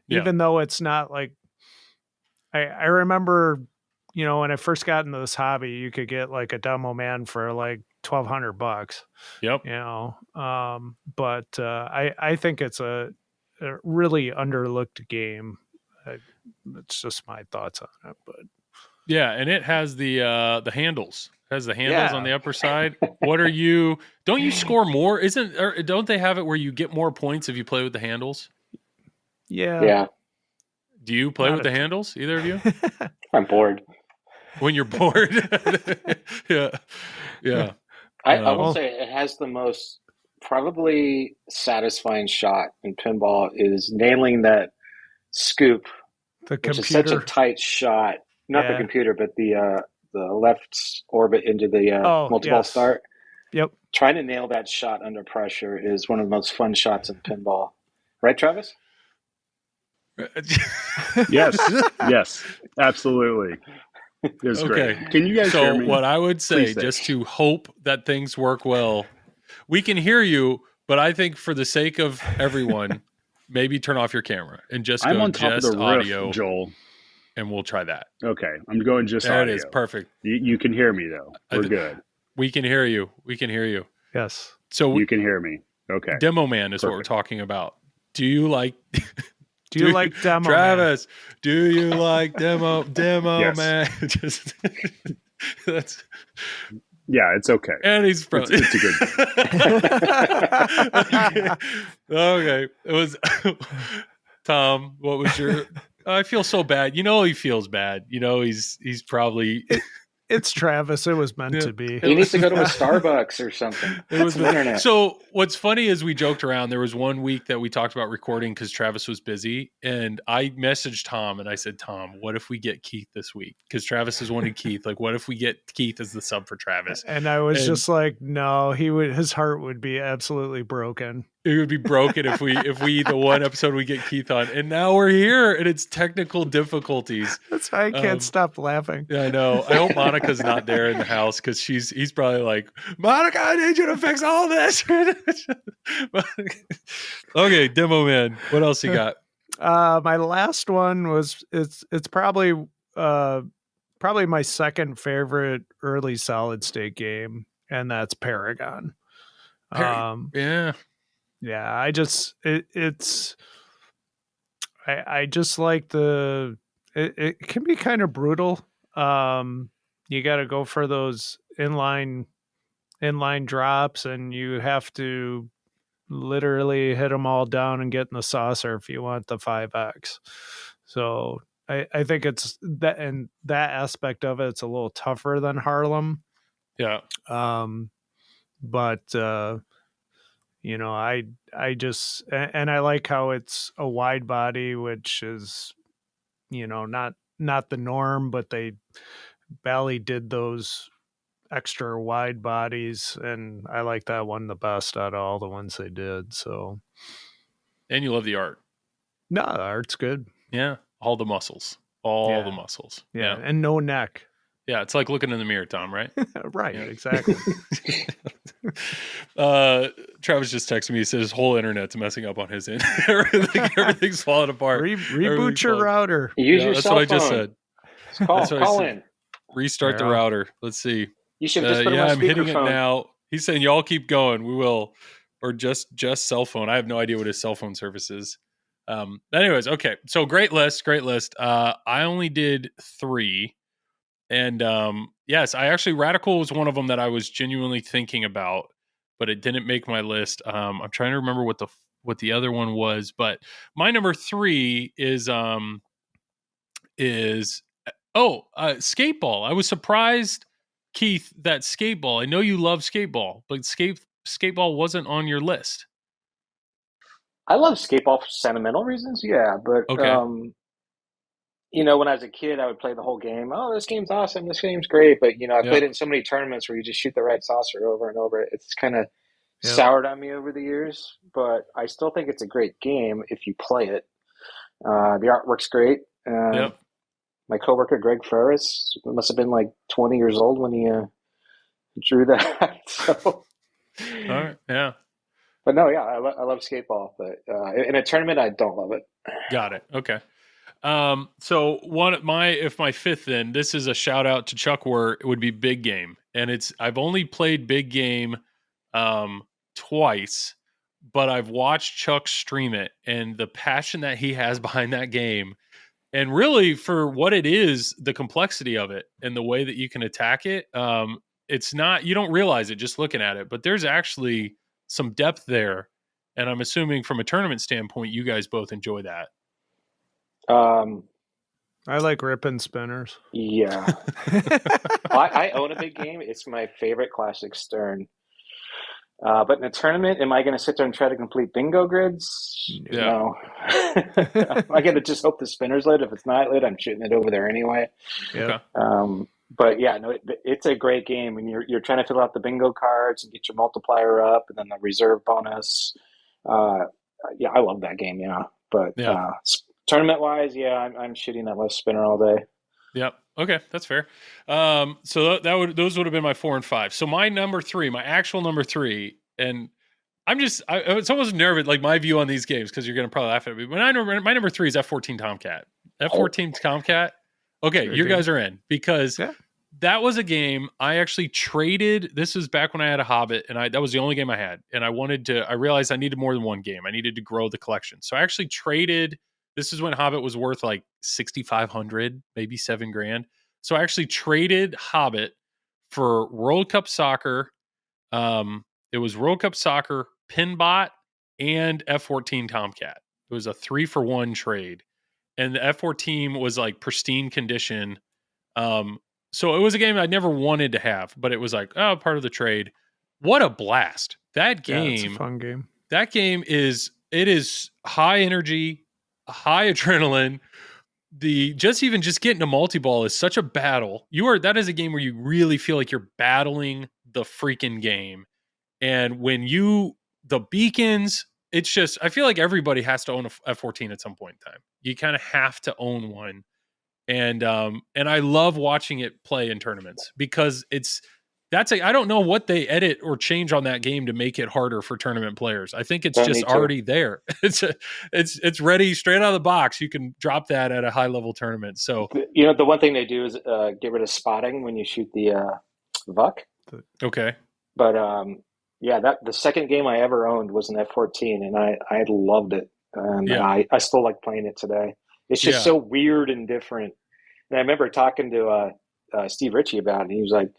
Yeah. Even though it's not like, I remember, when I first got into this hobby, you could get like a Demo Man for like $1,200. Yep. But I think it's a really underlooked game. It's just my thoughts on it, but yeah, and it has the handles. It has the handles on the upper side. What are you? Don't you score more? Don't they have it where you get more points if you play with the handles? Yeah. Yeah. Do you play with the handles? Either of you? I'm bored. When you're bored. Yeah. I will say it has the most probably satisfying shot in pinball is nailing that scoop, which is such a tight shot. Not the computer, but the left orbit into the multi-ball start. Yep. Trying to nail that shot under pressure is one of the most fun shots in pinball. Right, Travis? Yes, absolutely. It was great. Can you guys hear me? So what I would say, just to hope that things work well, we can hear you, but I think for the sake of everyone, maybe turn off your camera and just go on top just of the audio, roof, Joel. And we'll try that. Okay, I'm going just there audio. It is perfect. You can hear me though. We're good. We can hear you. We can hear you. Yes. So you can hear me. Okay. Demo Man is what we're talking about. Do you like? Do you like demo, Travis? Man? Do you like demo yes. Man? Just that's. Yeah, it's okay. And he's it's a good. Okay. It was Tom. What was your? I feel so bad. You know he feels bad. You know he's probably. It's Travis. It was meant to be. He needs to go to a Starbucks or something. It was the internet. So what's funny is we joked around. There was one week that we talked about recording because Travis was busy, and I messaged Tom and I said, "Tom, what if we get Keith this week? Because Travis has wanted Keith. Like, what if we get Keith as the sub for Travis?" And I was just like, "No, his heart would be absolutely broken. It would be broken if we the one episode we get Keith on, and now we're here, and it's technical difficulties. That's why I can't stop laughing. Yeah, I know. I hope Monica's not there in the house because he's probably like, Monica, I need you to fix all this. Okay, Demo Man, what else you got? My last one was it's probably my second favorite early solid state game, and that's Paragon. Yeah, I just like it can be kind of brutal. You got to go for those inline drops, and you have to literally hit them all down and get in the saucer if you want the 5X. So I think it's that, and that aspect of it's a little tougher than Harlem. Yeah. But I just, and I like how it's a wide body, which is, not the norm, but Bally did those extra wide bodies, and I like that one the best out of all the ones they did. So, and you love the art. No, the art's good. Yeah, all the muscles, the muscles. Yeah, and no neck. Yeah, it's like looking in the mirror, Tom, right? Right, yeah. Exactly. Travis just texted me. He says his whole internet's messing up on his end. Everything's falling apart. Reboot your router. Use your that's cell what phone. I just said. Call in. Restart the router. Let's see. You should just put it on I'm hitting speakerphone. It now. He's saying y'all keep going. We will, or just cell phone. I have no idea what his cell phone service is. Anyways, okay. So great list. I only did 3. And yes, Radical was one of them that I was genuinely thinking about, but it didn't make my list. I'm trying to remember what the other one was, but my number 3 is Skateball. I was surprised, Keith, that Skateball. I know you love Skateball, but Skateball wasn't on your list. I love Skateball for sentimental reasons, yeah, but okay. When I was a kid, I would play the whole game. Oh, this game's awesome. This game's great. But, I played it in so many tournaments where you just shoot the right saucer over and over. It's kind of soured on me over the years. But I still think it's a great game if you play it. The artwork's great. My coworker, Greg Ferris, must have been like 20 years old when he drew that. So. All right, yeah. But no, yeah, I love Skateball. But in a tournament, I don't love it. Got it. Okay. So if my fifth, then this is a shout out to Chuck Wert, it would be Big Game. And I've only played Big Game, twice, but I've watched Chuck stream it and the passion that he has behind that game. And really for what it is, the complexity of it and the way that you can attack it. It's not, you don't realize it just looking at it, but there's actually some depth there. And I'm assuming from a tournament standpoint, you guys both enjoy that. I like ripping spinners. Yeah. I own a Big Game. It's my favorite classic Stern. But in a tournament, am I going to sit there and try to complete bingo grids? Yeah. No. I got to just hope the spinner's lit. If it's not lit, I'm shooting it over there anyway. Okay. But yeah, no, it's a great game when you're trying to fill out the bingo cards and get your multiplier up, and then the reserve bonus. Yeah, I love that game. Yeah, but tournament wise, yeah, I'm shooting that left spinner all day. Yep. Okay, that's fair. So those would have been my 4 and 5. So my number 3, my actual number 3, and it's almost nervous, like my view on these games, because you're going to probably laugh at me. But my number 3 is F-14 Tomcat. F-14 Tomcat. Okay, you guys are in, because that was a game I actually traded. This was back when I had a Hobbit, and that was the only game I had. And I realized I needed more than one game. I needed to grow the collection. So I actually traded. This is when Hobbit was worth like $6,500, maybe $7,000. So I actually traded Hobbit for World Cup Soccer. It was World Cup Soccer, Pinbot, and F-14 Tomcat. It was a 3-for-1 trade. And the F-14 was like pristine condition. So it was a game I never wanted to have, but it was like, part of the trade. What a blast. That game. It's a fun game. That game is high energy, high adrenaline. Just getting a multi-ball is such a battle. That is a game where you really feel like you're battling the freaking game. And when the beacons, it's just, I feel like everybody has to own a F-14 at some point in time. You kind of have to own one. And I love watching it play in tournaments, because I don't know what they edit or change on that game to make it harder for tournament players. I think it's just already there. It's ready straight out of the box. You can drop that at a high level tournament. So the one thing they do is get rid of spotting when you shoot the VUC. Okay. But the second game I ever owned was an F-14, and I loved it, and I still like playing it today. It's just so weird and different. And I remember talking to Steve Ritchie about it, and he was like,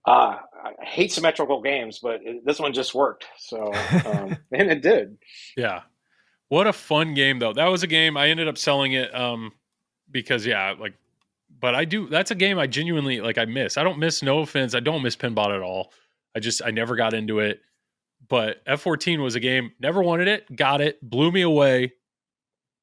I hate symmetrical games, but this one just worked. So, and it did. Yeah. What a fun game, though. That was a game I ended up selling it because, but that's a game I genuinely, I miss. I don't miss, no offense, I don't miss Pinball at all. I never got into it. But F-14 was a game, never wanted it, got it, blew me away.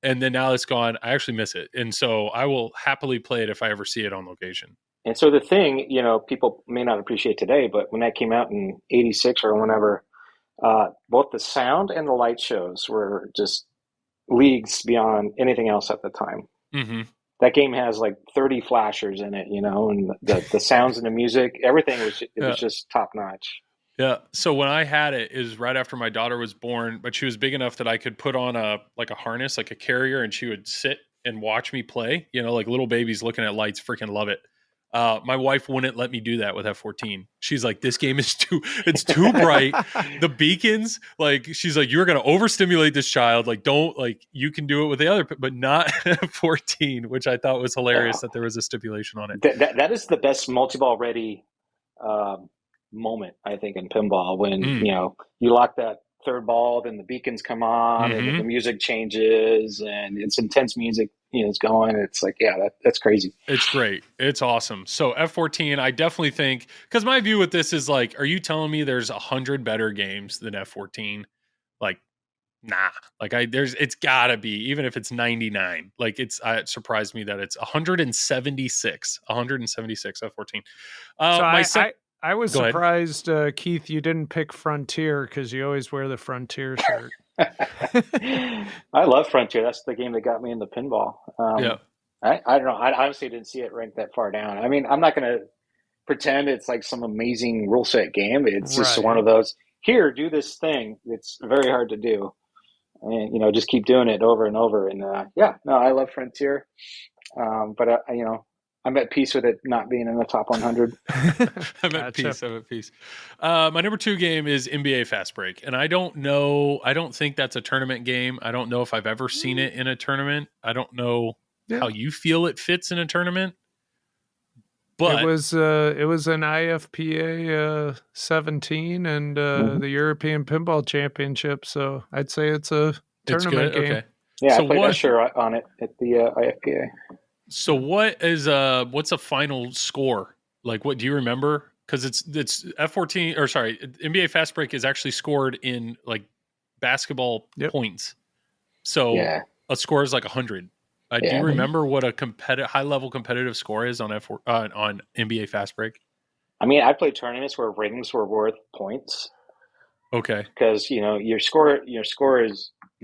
And then now it's gone. I actually miss it. And so I will happily play it if I ever see it on location. And so the thing, people may not appreciate today, but when that came out in 86 or whenever, both the sound and the light shows were just leagues beyond anything else at the time. Mm-hmm. That game has like 30 flashers in it, and the sounds and the music, everything was just top notch. Yeah. So when I had it is right after my daughter was born, but she was big enough that I could put on a harness, like a carrier, and she would sit and watch me play, like little babies looking at lights, freaking love it. My wife wouldn't let me do that with F-14. She's like, this game is too bright. The beacons, she's like, you're going to overstimulate this child. You can do it with the other, but not F-14, which I thought was hilarious that there was a stipulation on it. That is the best multi-ball ready moment, I think, in pinball, when you lock that third ball, then the beacons come on, and the music changes, and it's intense music, it's going. It's like, that's crazy. It's great. It's awesome. So F-14, I definitely think, because my view with this is are you telling me there's 100 better games than F-14? Nah. It's gotta be, even if it's 99. It surprised me that it's 176 F-14. I was surprised, Keith, you didn't pick Frontier, because you always wear the Frontier shirt. I love Frontier. That's the game that got me into pinball. I don't know. I honestly didn't see it ranked that far down. I mean, I'm not going to pretend it's like some amazing rule set game. It's just one of those, here, do this thing. It's very hard to do. And, just keep doing it over and over. And I love Frontier. But I'm at peace with it not being in the top 100. I'm at peace. My number 2 game is NBA Fast Break. And I don't think that's a tournament game. I don't know if I've ever seen it in a tournament. I don't know how you feel it fits in a tournament. But it was an IFPA 17 and the European Pinball Championship. So I'd say it's a tournament game. Okay. Yeah, so I played Usher on it at the IFPA. So what's a final score? What do you remember? because it's F14 or sorry, NBA Fast Break is actually scored in like basketball points. So a score is like 100. Do you remember what a high level competitive score is on on NBA Fast Break? I mean, I played tournaments where rings were worth points. Okay. Because your score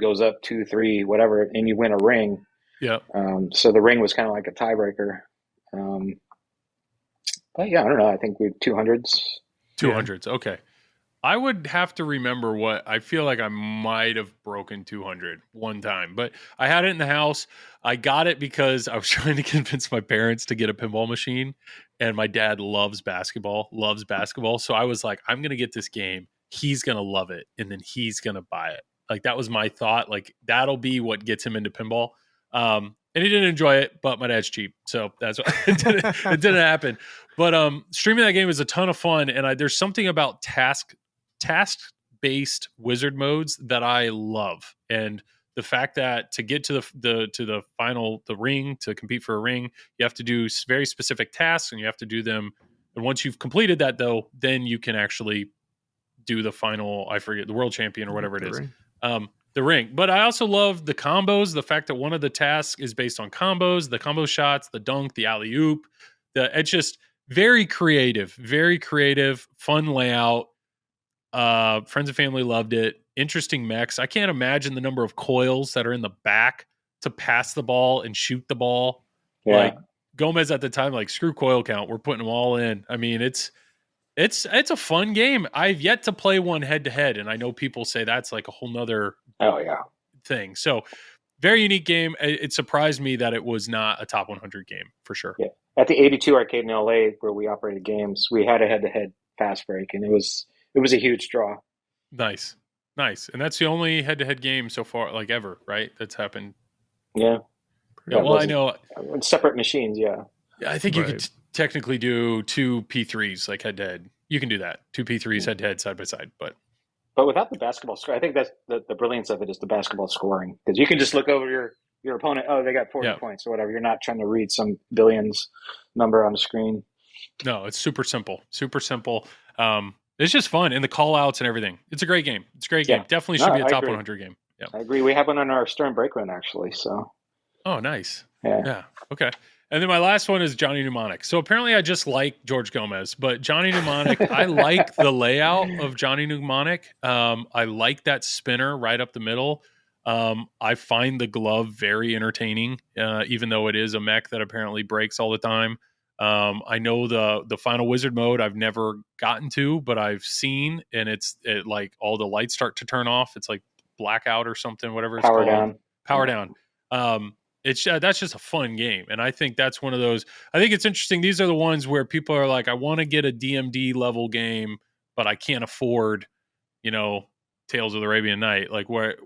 goes up 2, 3, whatever, and you win a ring. Yeah. So the ring was kind of like a tiebreaker. But yeah, I don't know. I think we 200s. 200s. Okay. I would have to remember what I feel like I might have broken 200 one time, but I had it in the house. I got it because I was trying to convince my parents to get a pinball machine, and my dad loves basketball. So I was like, I'm going to get this game. He's going to love it, and then he's going to buy it. Like, that was my thought. Like, that'll be what gets him into pinball. And he didn't enjoy it, but my dad's cheap. So that's what it didn't happen. But streaming that game is a ton of fun. And there's something about task-based wizard modes that I love. And the fact that to get to the final, the ring, to compete for a ring, you have to do very specific tasks and you have to do them. And once you've completed that, though, then you can actually do the final, I forget, the world champion or whatever it is. The ring. But I also love the combos, the fact that one of the tasks is based on combos, the combo shots, the dunk, the alley-oop. It's just very creative, fun layout. Friends and family loved it. Interesting mechs. I can't imagine the number of coils that are in the back to pass the ball and shoot the ball. Yeah. Like Gomez at the time, like, screw coil count. We're putting them all in. I mean, it's a fun game. I've yet to play one head to head, and I know people say that's like a whole nother thing. So very unique game. It surprised me that it was not a top 100 game for sure. Yeah. At the 82 arcade in LA where we operated games, we had a head to head Fast Break, and it was a huge draw. Nice. And that's the only head to head game so far, like, ever, right? That's happened. Yeah. Well, I know separate machines. Yeah. I think you could technically do 2 P3s like head to head. You can do that. 2 P3s head to head, side by side, but without the basketball score, I think that's the brilliance of it is the basketball scoring, because you can just look over your opponent. Oh, they got 40 points or whatever. You're not trying to read some billions number on the screen. No, it's super simple. It's just fun, and the call outs and everything. It's a great game. Definitely should be a top 100 game. Yeah, I agree. We have one on our Stern break run actually. So. Oh, nice. Yeah. Okay. And then my last one is Johnny Mnemonic. So apparently I just like George Gomez, but Johnny Mnemonic, I like the layout of Johnny Mnemonic. I like that spinner right up the middle. I find the glove very entertaining, even though it is a mech that apparently breaks all the time. I know the final wizard mode I've never gotten to, but I've seen, and it like all the lights start to turn off. It's like blackout or something, whatever it's called. Power down. That's just a fun game, and I think that's one of those. I think it's interesting. These are the ones where people are like, I want to get a DMD level game, but I can't afford, Tales of the Arabian Night. Like where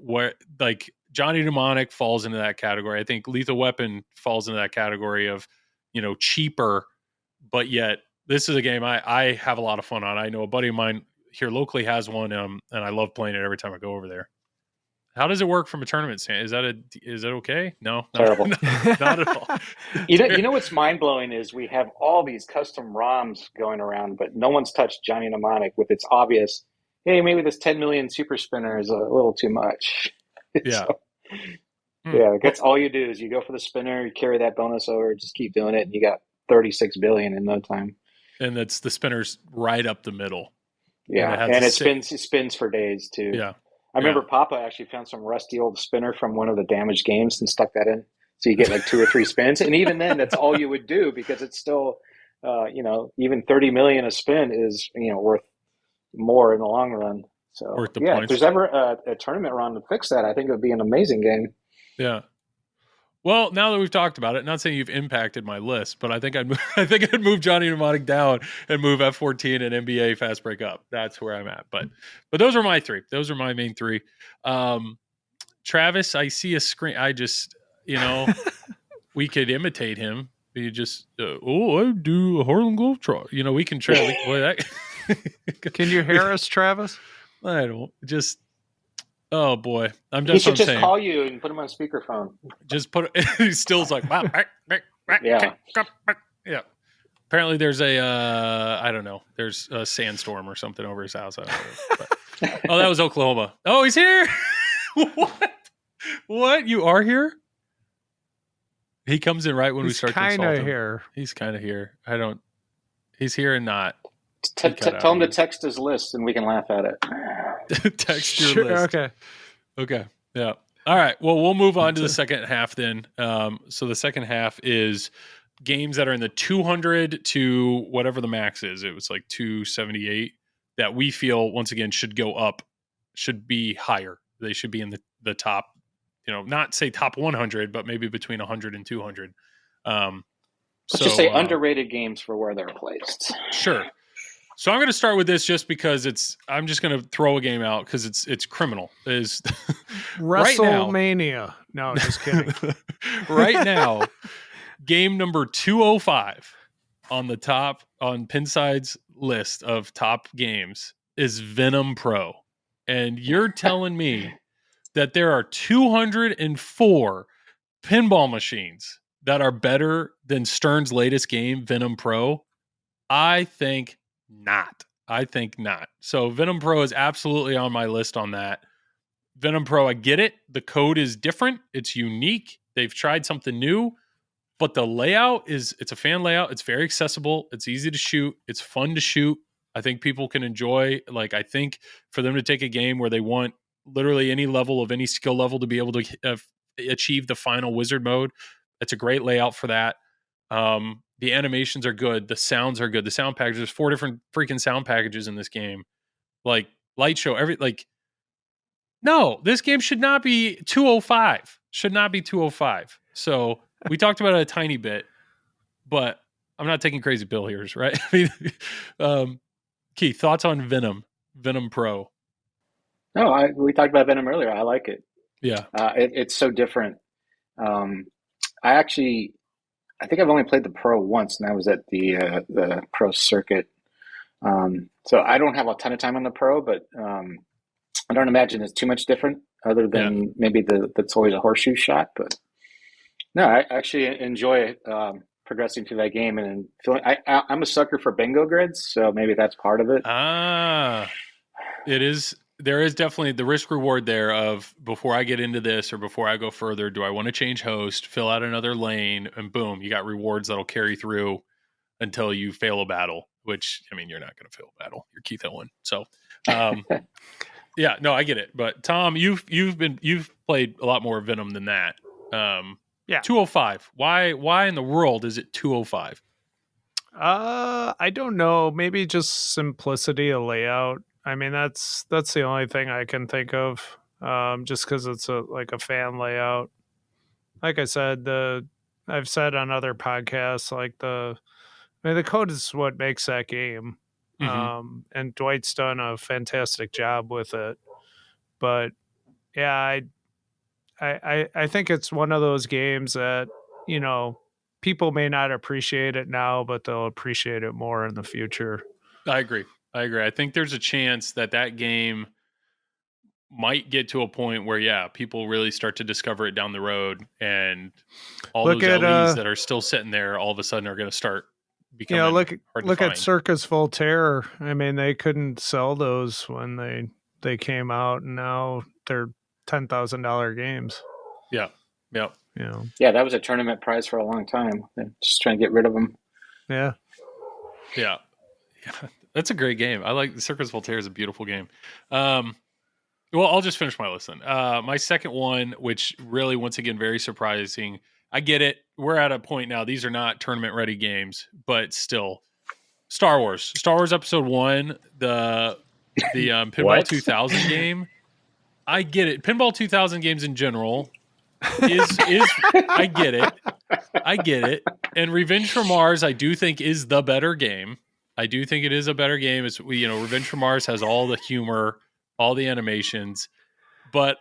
like Johnny Mnemonic falls into that category. I think Lethal Weapon falls into that category of, cheaper, but yet this is a game I have a lot of fun on. I know a buddy of mine here locally has one, and I love playing it every time I go over there. How does it work from a tournament standpoint? Is that okay? No, terrible. Not at all. You know what's mind blowing is we have all these custom ROMs going around, but no one's touched Johnny Mnemonic with its obvious. Hey, maybe this 10 million super spinner is a little too much. Yeah. That's all you do is you go for the spinner, you carry that bonus over, just keep doing it, and you got 36 billion in no time. And that's the spinner's right up the middle. Yeah, and it spins for days too. Yeah. I remember Papa actually found some rusty old spinner from one of the damaged games and stuck that in. So you get like 2 or 3 spins. And even then, that's all you would do, because it's still, even 30 million a spin is, worth more in the long run. So, worth the points. If there's ever a tournament run to fix that, I think it would be an amazing game. Yeah. Well, now that we've talked about it, not saying you've impacted my list, but I think I'd move Johnny Mnemonic down and move F14 and NBA Fast Break up. That's where I'm at. But those are my 3. Those are my main 3. Travis, I see a screen. I just, we could imitate him. You just, I do a Harlem Globetrotter. We can try. Can you hear us, Travis? I don't. Just. Oh boy, He should just call you and put him on speakerphone. Just put it. He still's like, yeah. Apparently there's a, I don't know, there's a sandstorm or something over his house. I don't know. But, oh, that was Oklahoma. Oh, he's here. What? What? You are here? He comes in right when we start to insult him. Here. He's kind of here. He's here and not. Tell him to text his list and we can laugh at it. Text your list. Okay. Yeah. All right. Well, we'll move on to the second half then. So the second half is games that are in the 200 to whatever the max is. It was like 278 that we feel once again should go up, should be higher. They should be in the top, not say top 100, but maybe between 100 and 200. Let's just say underrated games for where they're placed. Sure. So I'm going to start with this just because I'm just going to throw a game out because it's criminal. Is WrestleMania. No, just kidding. Right now, game number 205 on Pinside's list of top games is Venom Pro. And you're telling me that there are 204 pinball machines that are better than Stern's latest game, Venom Pro? I think not. So Venom Pro is absolutely on my list on that. Venom Pro, I get it. The code is different. It's unique. They've tried something new, but the layout it's a fan layout. It's very accessible. It's easy to shoot. It's fun to shoot. I think people can enjoy, I think for them to take a game where they want literally any level of any skill level to be able to achieve the final wizard mode. It's a great layout for that. The animations are good. The sounds are good. The sound packages, there's 4 different freaking sound packages in this game. Light show, no, this game should not be 205. Should not be 205. So we talked about it a tiny bit, but I'm not taking crazy bill here, right? Keith, thoughts on Venom Pro? No, we talked about Venom earlier. I like it. Yeah. It's so different. I think I've only played the Pro once, and that was at the Pro circuit. So I don't have a ton of time on the Pro, but I don't imagine it's too much different other than maybe that's always a horseshoe shot. But no, I actually enjoy progressing through that game and feeling. I'm a sucker for bingo grids, so maybe that's part of it. It is. There is definitely the risk reward there of before I get into this or before I go further, do I want to change host, fill out another lane, and boom, you got rewards that'll carry through until you fail a battle, which, you're not going to fail a battle. You're Keith Elwin. So, yeah, no, I get it. But Tom, you've played a lot more Venom than that. Yeah. 205. Why in the world is it 205? I don't know. Maybe just simplicity of layout. That's the only thing I can think of. Just because it's a fan layout. Like I said, I've said on other podcasts, the code is what makes that game. Mm-hmm. And Dwight's done a fantastic job with it. But yeah, I think it's one of those games that, people may not appreciate it now, but they'll appreciate it more in the future. I agree. I think there's a chance that game might get to a point where, people really start to discover it down the road, and all those LEs that are still sitting there all of a sudden are going to start becoming hard to look find. at Circus Voltaire. They couldn't sell those when they came out, and now they're $10,000 games. Yeah. Yeah, that was a tournament prize for a long time. They're just trying to get rid of them. Yeah. That's a great game. I like Circus Voltaire is a beautiful game. Well, I'll just finish my list then. My second one, which really, once again, very surprising. I get it. We're at a point now. These are not tournament ready games, but still, Star Wars Episode 1, the Pinball 2000 game. I get it. Pinball 2000 games in general is I get it. And Revenge from Mars, I do think is the better game. I do think it is a better game. It's Revenge from Mars has all the humor, all the animations, but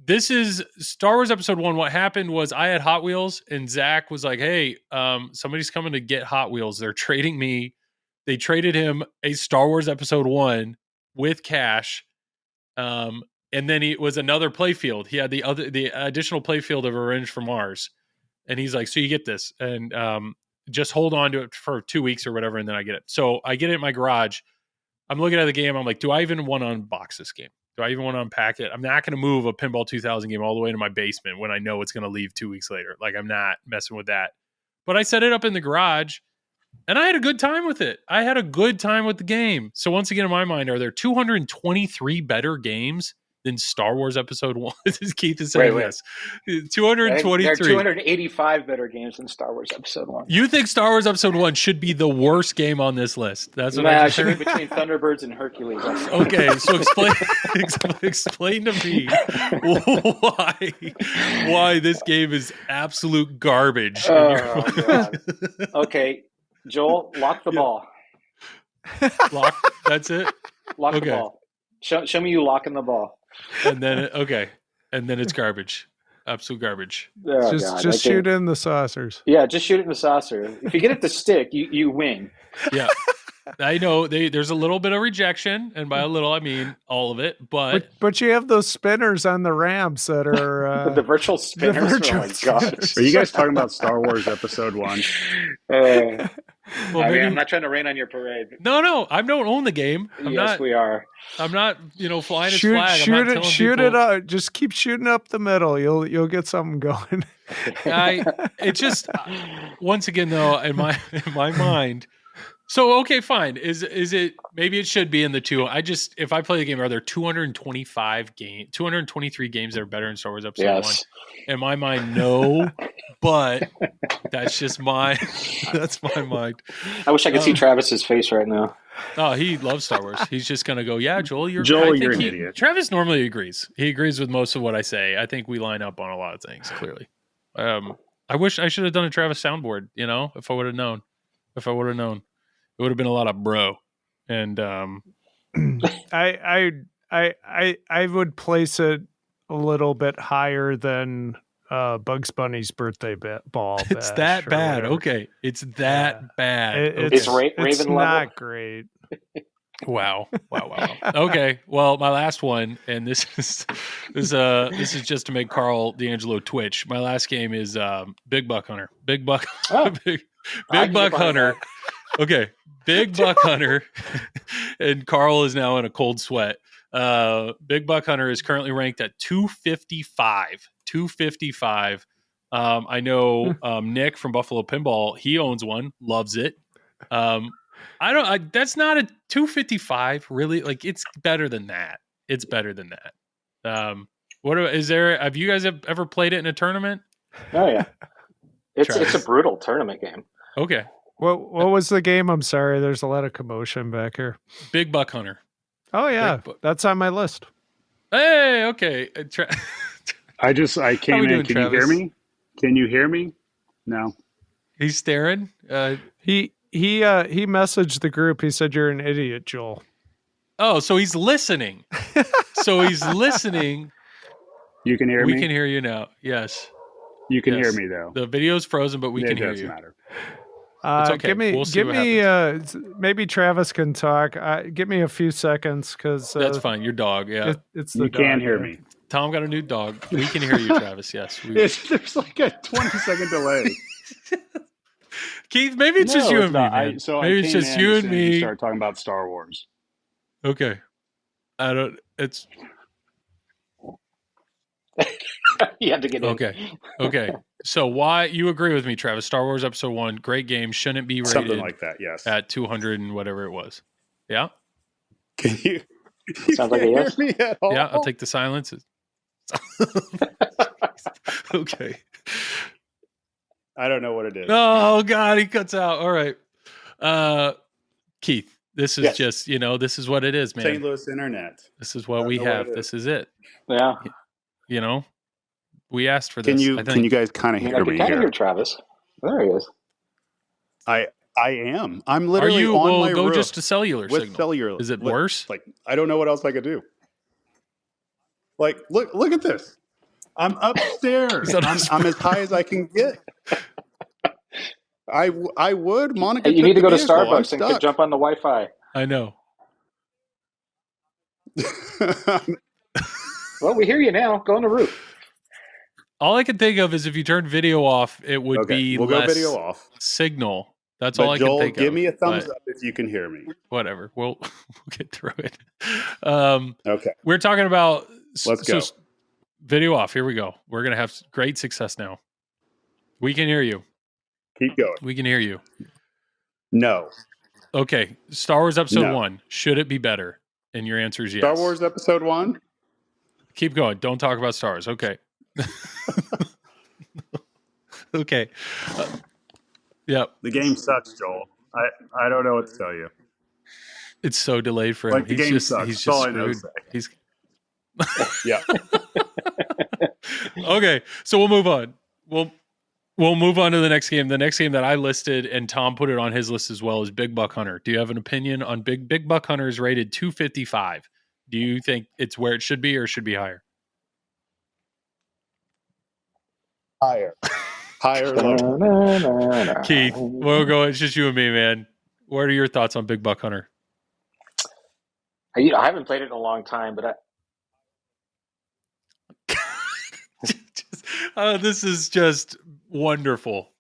this is Star Wars Episode 1. What happened was I had Hot Wheels, and Zach was like, "Hey, somebody's coming to get Hot Wheels. They're trading me." They traded him a Star Wars Episode 1 with cash, and then it was another playfield. He had the additional playfield of Revenge from Mars, and he's like, "So you get this." And just hold on to it for 2 weeks or whatever, and then I get it. So I get it in my garage. I'm looking at the game. I'm like, do I even want to unbox this game? Do I even want to unpack it? I'm not going to move a Pinball 2000 game all the way to my basement when I know it's going to leave 2 weeks later. Like, I'm not messing with that. But I set it up in the garage, and I had a good time with it. I had a good time with the game. So once again, in my mind, are there 223 better games than Star Wars Episode 1? Keith is saying yes. 223. There are 285 better games than Star Wars Episode 1. You think Star Wars Episode 1 should be the worst game on this list? That's what it should be between Thunderbirds and Hercules. Okay, so explain to me why this game is absolute garbage. God. Okay, Joel, lock the ball. Lock. That's it. Lock the ball. Show me you locking the ball. And then it's garbage. Absolute garbage. Oh, just shoot in the saucers. Yeah, just shoot it in the saucer. If you get it to stick, you win. Yeah. I know there's a little bit of rejection, and by a little I mean all of it. But you have those spinners on the ramps that are the virtual spinners. Oh my gosh! Are you guys talking about Star Wars Episode 1? Well, I'm not trying to rain on your parade. No, I don't own the game. We are. I'm not, flying his flag. Shoot it up. Just keep shooting up the middle. You'll get something going. It just once again though in my mind. So okay, fine. Is it maybe it should be in the two? If I play the game, are there 223 games that are better than Star Wars Episode 1? In my mind, no. But that's just that's my mind. I wish I could see Travis's face right now. Oh, he loves Star Wars. He's just gonna go, yeah, Joel, you're an idiot. Travis normally agrees. He agrees with most of what I say. I think we line up on a lot of things, clearly. I wish I should have done a Travis soundboard, if I would have known. It would have been a lot of bro. And I would place it a little bit higher than Bugs Bunny's birthday ball. It's that bad. Okay, it's that bad. It's Raven it's level. Not great. Wow. Okay, well, my last one, and this is just to make Carl D'Angelo twitch. My last game is Big Buck Hunter. Big Buck Hunter. Okay, Big Buck Hunter, and Carl is now in a cold sweat. Big Buck Hunter is currently ranked at 255. 255. I know Nick from Buffalo Pinball. He owns one, loves it. That's not a 255, really. Like, it's better than that. It's better than that. Have you guys ever played it in a tournament? Oh yeah, it's a brutal tournament game. Okay. What was the game? I'm sorry. There's a lot of commotion back here. Big Buck Hunter. Oh yeah, that's on my list. Hey, okay. I came in. Can Travis? You hear me? Can you hear me? No. He's staring. He messaged the group. He said, "You're an idiot, Joel." Oh, so he's listening. You can hear me? We can hear you now. Yes. You can hear me though. The video's frozen, but we can hear you. It doesn't matter. It's okay. Give me. Maybe Travis can talk. Give me a few seconds because that's fine. Your dog, yeah. It's the you dog, can hear me. Tom got a new dog. We can hear you, Travis. Yes. There's like a 20-second delay. Keith, maybe it's just you and me. Man. Maybe it's just you and me. Start talking about Star Wars. Okay. It's. You have to get in. Okay. So why you agree with me, Travis? Star Wars Episode 1, great game. Shouldn't be rated something like that. Yes. At 200 and whatever it was. Yeah. Can you? Sounds like a yes. Me at all? Yeah, I'll take the silence. Okay. I don't know what it is. Oh God, he cuts out. All right. Keith, this is just, this is what it is, man. St. Louis Internet. This is what we have. This is it. Yeah. We asked for this. Can you guys kind of hear me here? Hear Travis. There he is. I am. I'm literally on my go roof just to cellular with signal. cellular. Is it worse? Like, I don't know what else I could do. Like, look at this. I'm upstairs. I'm as high as I can get. I would. Monica, you need to go to Starbucks and jump on the Wi-Fi. I know. Well, we hear you now. Go on the roof. All I can think of is if you turned video off, it would be we'll less go video off. signal. That's But all I Joel, can think of. give me a thumbs up if you can hear me. Whatever. We'll get through it. Okay. We're talking about Let's go. video off. Here we go. We're going to have great success now. We can hear you. Keep going. We can hear you. No. Okay. Star Wars Episode No. 1. Should it be better? And your answer is yes. Star Wars Episode 1? Keep going. Don't talk about stars. Okay. Okay. Yep. The game sucks, Joel. I don't know what to tell you. It's so delayed for him. Like, the game sucks. He's That's all just I know to screwed. say. Yeah. Okay. So we'll move on. We'll move on to the next game. The next game that I listed, and Tom put it on his list as well, is Big Buck Hunter. Do you have an opinion on Big Buck Hunter is rated 255? Do you think it's where it should be or should be higher? Higher. Higher or lower? Keith, we'll go. It's just you and me, man. What are your thoughts on Big Buck Hunter? I haven't played it in a long time, but This is just wonderful.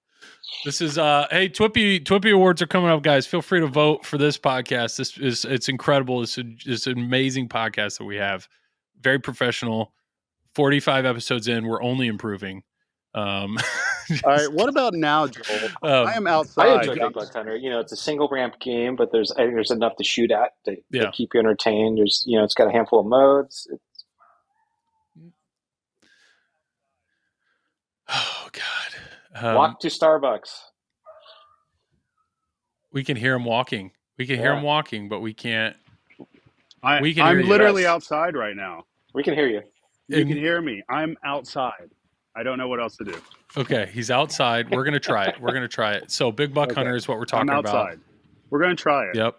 This is hey, Twippy Awards are coming up, guys. Feel free to vote for this podcast. It's incredible. It's an amazing podcast that we have. Very professional. 45 episodes in, we're only improving. All right, what about now, Joel? I am outside. I enjoy Big Buck Hunter. It's a single ramp game, but there's enough to shoot at to keep you entertained. There's it's got a handful of modes. Oh God! Walk to Starbucks. We can hear him walking. We can hear him walking, but we can't. I'm literally outside right now. We can hear you. You can hear me. I'm outside. I don't know what else to do. Okay, he's outside. We're gonna try it. So Big Buck Hunter is what we're talking about. I'm outside. We're gonna try it. Yep.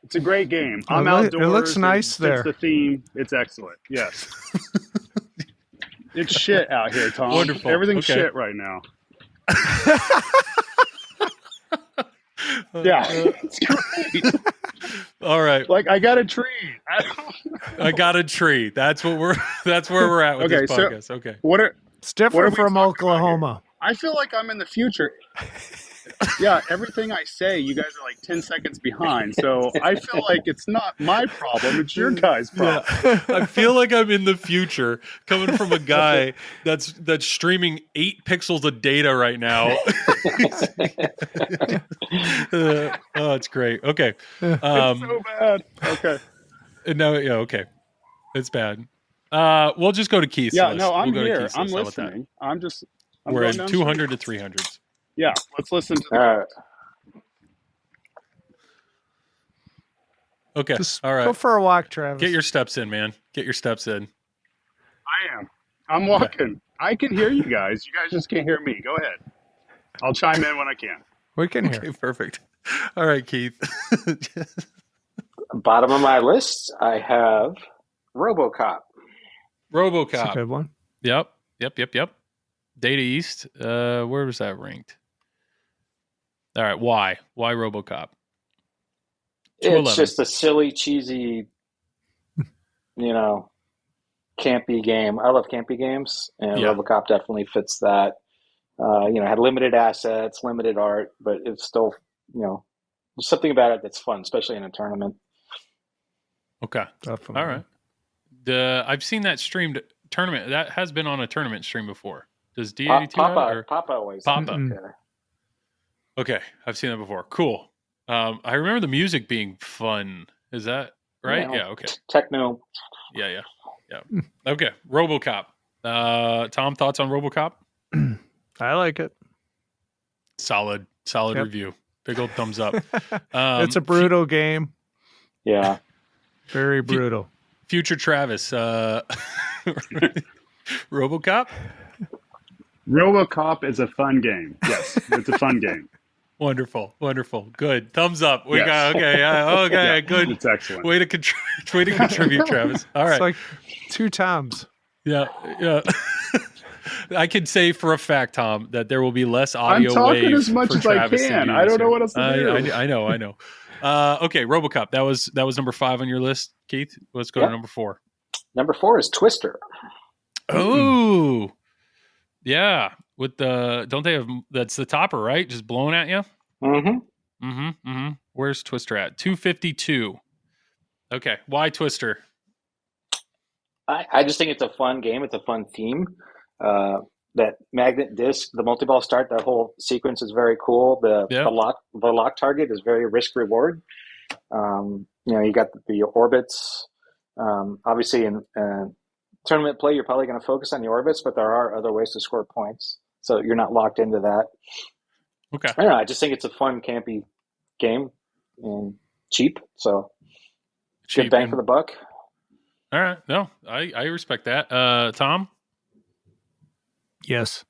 It's a great game. I'm outdoors. It looks nice there. It's the theme. It's excellent. Yes. It's shit out here, Tom. Wonderful. Everything's shit right now. Yeah. It's great. All right. Like, I got a tree. I got a tree. That's where we're at with this podcast. Okay. It's different from Oklahoma. I feel like I'm in the future. Yeah, everything I say, you guys are like 10 seconds behind. So I feel like it's not my problem. It's your guys' problem. Yeah. I feel like I'm in the future coming from a guy that's streaming 8 pixels of data right now. Oh, it's great. Okay. It's so bad. Okay. No, yeah, okay. It's bad. We'll just go to Keith's list. No, I'm we'll here. I'm listening. We're at 200 to 300s. Yeah, let's listen to that. Okay. All right. Go for a walk, Travis. Get your steps in, man. Get your steps in. I am. I'm walking. I can hear you guys. You guys just can't hear me. Go ahead. I'll chime in when I can. We can hear. Okay, perfect. All right, Keith. Bottom of my list, I have RoboCop. RoboCop. That's a good one. Yep. Data East. Where was that ranked? All right. Why RoboCop? It's just a silly, cheesy, campy game. I love campy games, and RoboCop definitely fits that. Had limited assets, limited art, but it's still, there's something about it that's fun, especially in a tournament. Okay. Definitely. All right. I've seen that streamed tournament. That has been on a tournament stream before. Does D82 Papa always. Papa. Mm-hmm. Okay. I've seen that before. Cool. I remember the music being fun. Is that right? Yeah. Okay. Techno. Yeah. Okay. RoboCop. Tom, thoughts on RoboCop? I like it. Solid review. Big old thumbs up. It's a brutal game. Yeah. Very brutal. Future Travis. RoboCop? RoboCop is a fun game. Yes, it's a fun game. Wonderful. Good. Thumbs up. We Yes. got okay. Yeah, good. It's excellent. Way to contribute, Travis. All right. It's like 2 times. Yeah. I can say for a fact, Tom, that there will be less audio I'm talking wave as much for as Travis I can. to do I don't this know year. what else to do. I know. Okay, RoboCop. That was number 5 on your list, Keith. Let's go to number 4. Number 4 is Twister. Oh, yeah. With don't they have, that's the topper, right? Just blowing at you? Where's Twister at? 252. Okay. Why Twister? I just think it's a fun game. It's a fun theme. That magnet disc, the multi-ball start, that whole sequence is very cool. The lock target is very risk reward. You got the orbits. Obviously, in tournament play, you're probably going to focus on the orbits, but there are other ways to score points, so you're not locked into that. Okay. I don't know. I just think it's a fun, campy game and cheap. So good bang for the buck. All right. No, I respect that. Tom? Yes.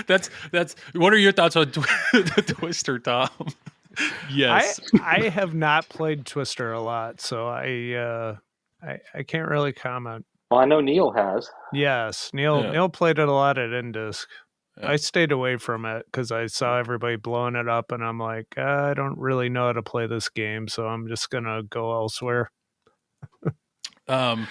That's what are your thoughts on Twister, Tom? Yes. I have not played Twister a lot, so I can't really comment. Well, I know Neil has. Yes, Neil played it a lot at Indisc. Yeah. I stayed away from it because I saw everybody blowing it up, and I'm like, I don't really know how to play this game, so I'm just gonna go elsewhere. I'm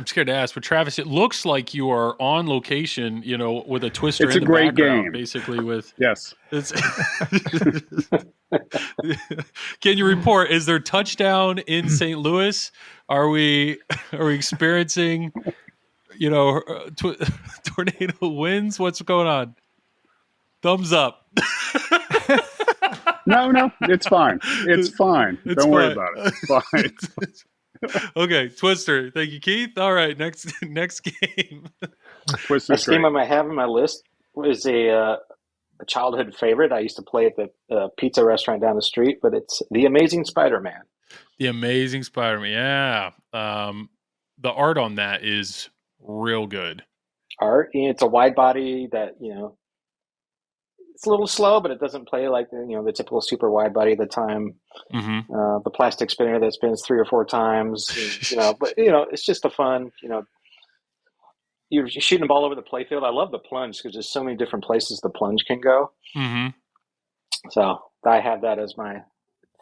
scared to ask, but Travis, it looks like you are on location, with a Twister it's in the background. Game. Basically with yes. Can you report, is there touchdown in St. Louis? Are we experiencing, tornado winds? What's going on? Thumbs up. No, it's fine. It's fine. Don't worry about it. It's fine. Okay, Twister. Thank you, Keith. All right, next game. Next game I might have on my list is a childhood favorite. I used to play at the pizza restaurant down the street, but it's The Amazing Spider-Man. The Amazing Spider-Man, yeah. The art on that is real good. It's a wide body that, it's a little slow, but it doesn't play like the typical super wide body of the time. Mm-hmm. The plastic spinner that spins 3 or 4 times, but it's just a fun, you're shooting the ball over the playfield. I love the plunge because there's so many different places the plunge can go. Mm-hmm. So I have that as my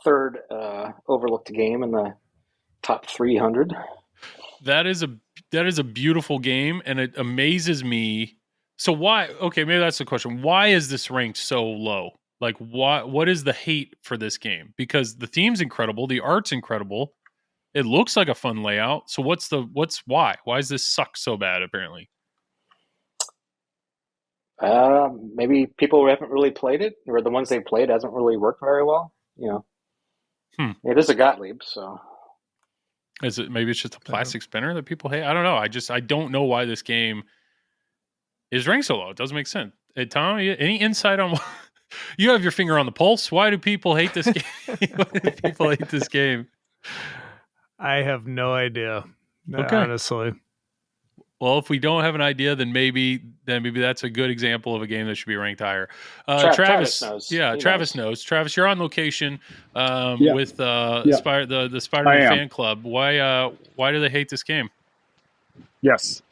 third overlooked game in the top 300. That is a beautiful game, and it amazes me. So why? Okay, maybe that's the question. Why is this ranked so low? Like, what is the hate for this game? Because the theme's incredible, the art's incredible, it looks like a fun layout. So why? Why does this suck so bad? Apparently, maybe people who haven't really played it, or the ones they played hasn't really worked very well. It is a Gottlieb, so. Is it? Maybe it's just a plastic spinner that people hate. I don't know. I don't know why this game is ranked so low. It doesn't make sense. Hey, Tom, any insight on why? You have your finger on the pulse. Why do people hate this game? Why do people hate this game? I have no idea. Okay. Honestly. Well, if we don't have an idea, then maybe that's a good example of a game that should be ranked higher. Travis knows. Yeah, Travis knows. Travis, you're on location with the Spider-Man fan club. Why do they hate this game? Yes.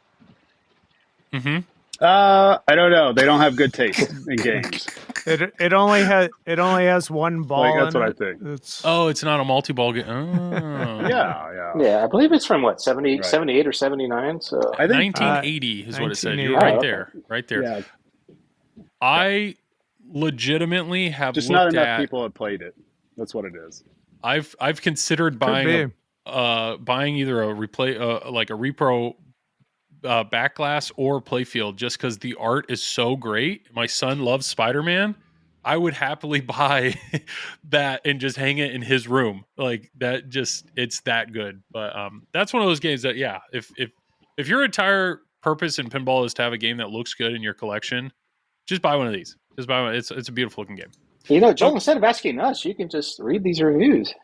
Mm-hmm. I don't know. They don't have good taste in games. It only has one ball. That's what I think. It's not a multi-ball game. Oh. Yeah. I believe it's from 78 or 79. So I think 1980 is what it said. You're right there. Yeah. I legitimately have just looked not enough people have played it. That's what it is. I've considered buying either a replay like a repro backglass or playfield just because the art is so great. My son loves Spider-Man. I would happily buy that and just hang it in his room. Like that, it's that good. But that's one of those games that if your entire purpose in pinball is to have a game that looks good in your collection, just buy one of these. Just buy one. It's a beautiful looking game. Joel, instead of asking us, you can just read these reviews.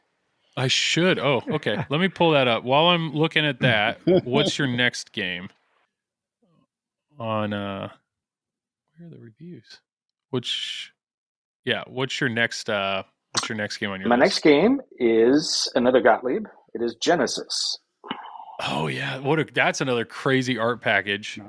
I should. Oh, okay. Let me pull that up. While I'm looking at that, what's your next game? On where are the reviews? What's your next game on your list? Next game is another Gottlieb. It is Genesis. Oh yeah, that's another crazy art package.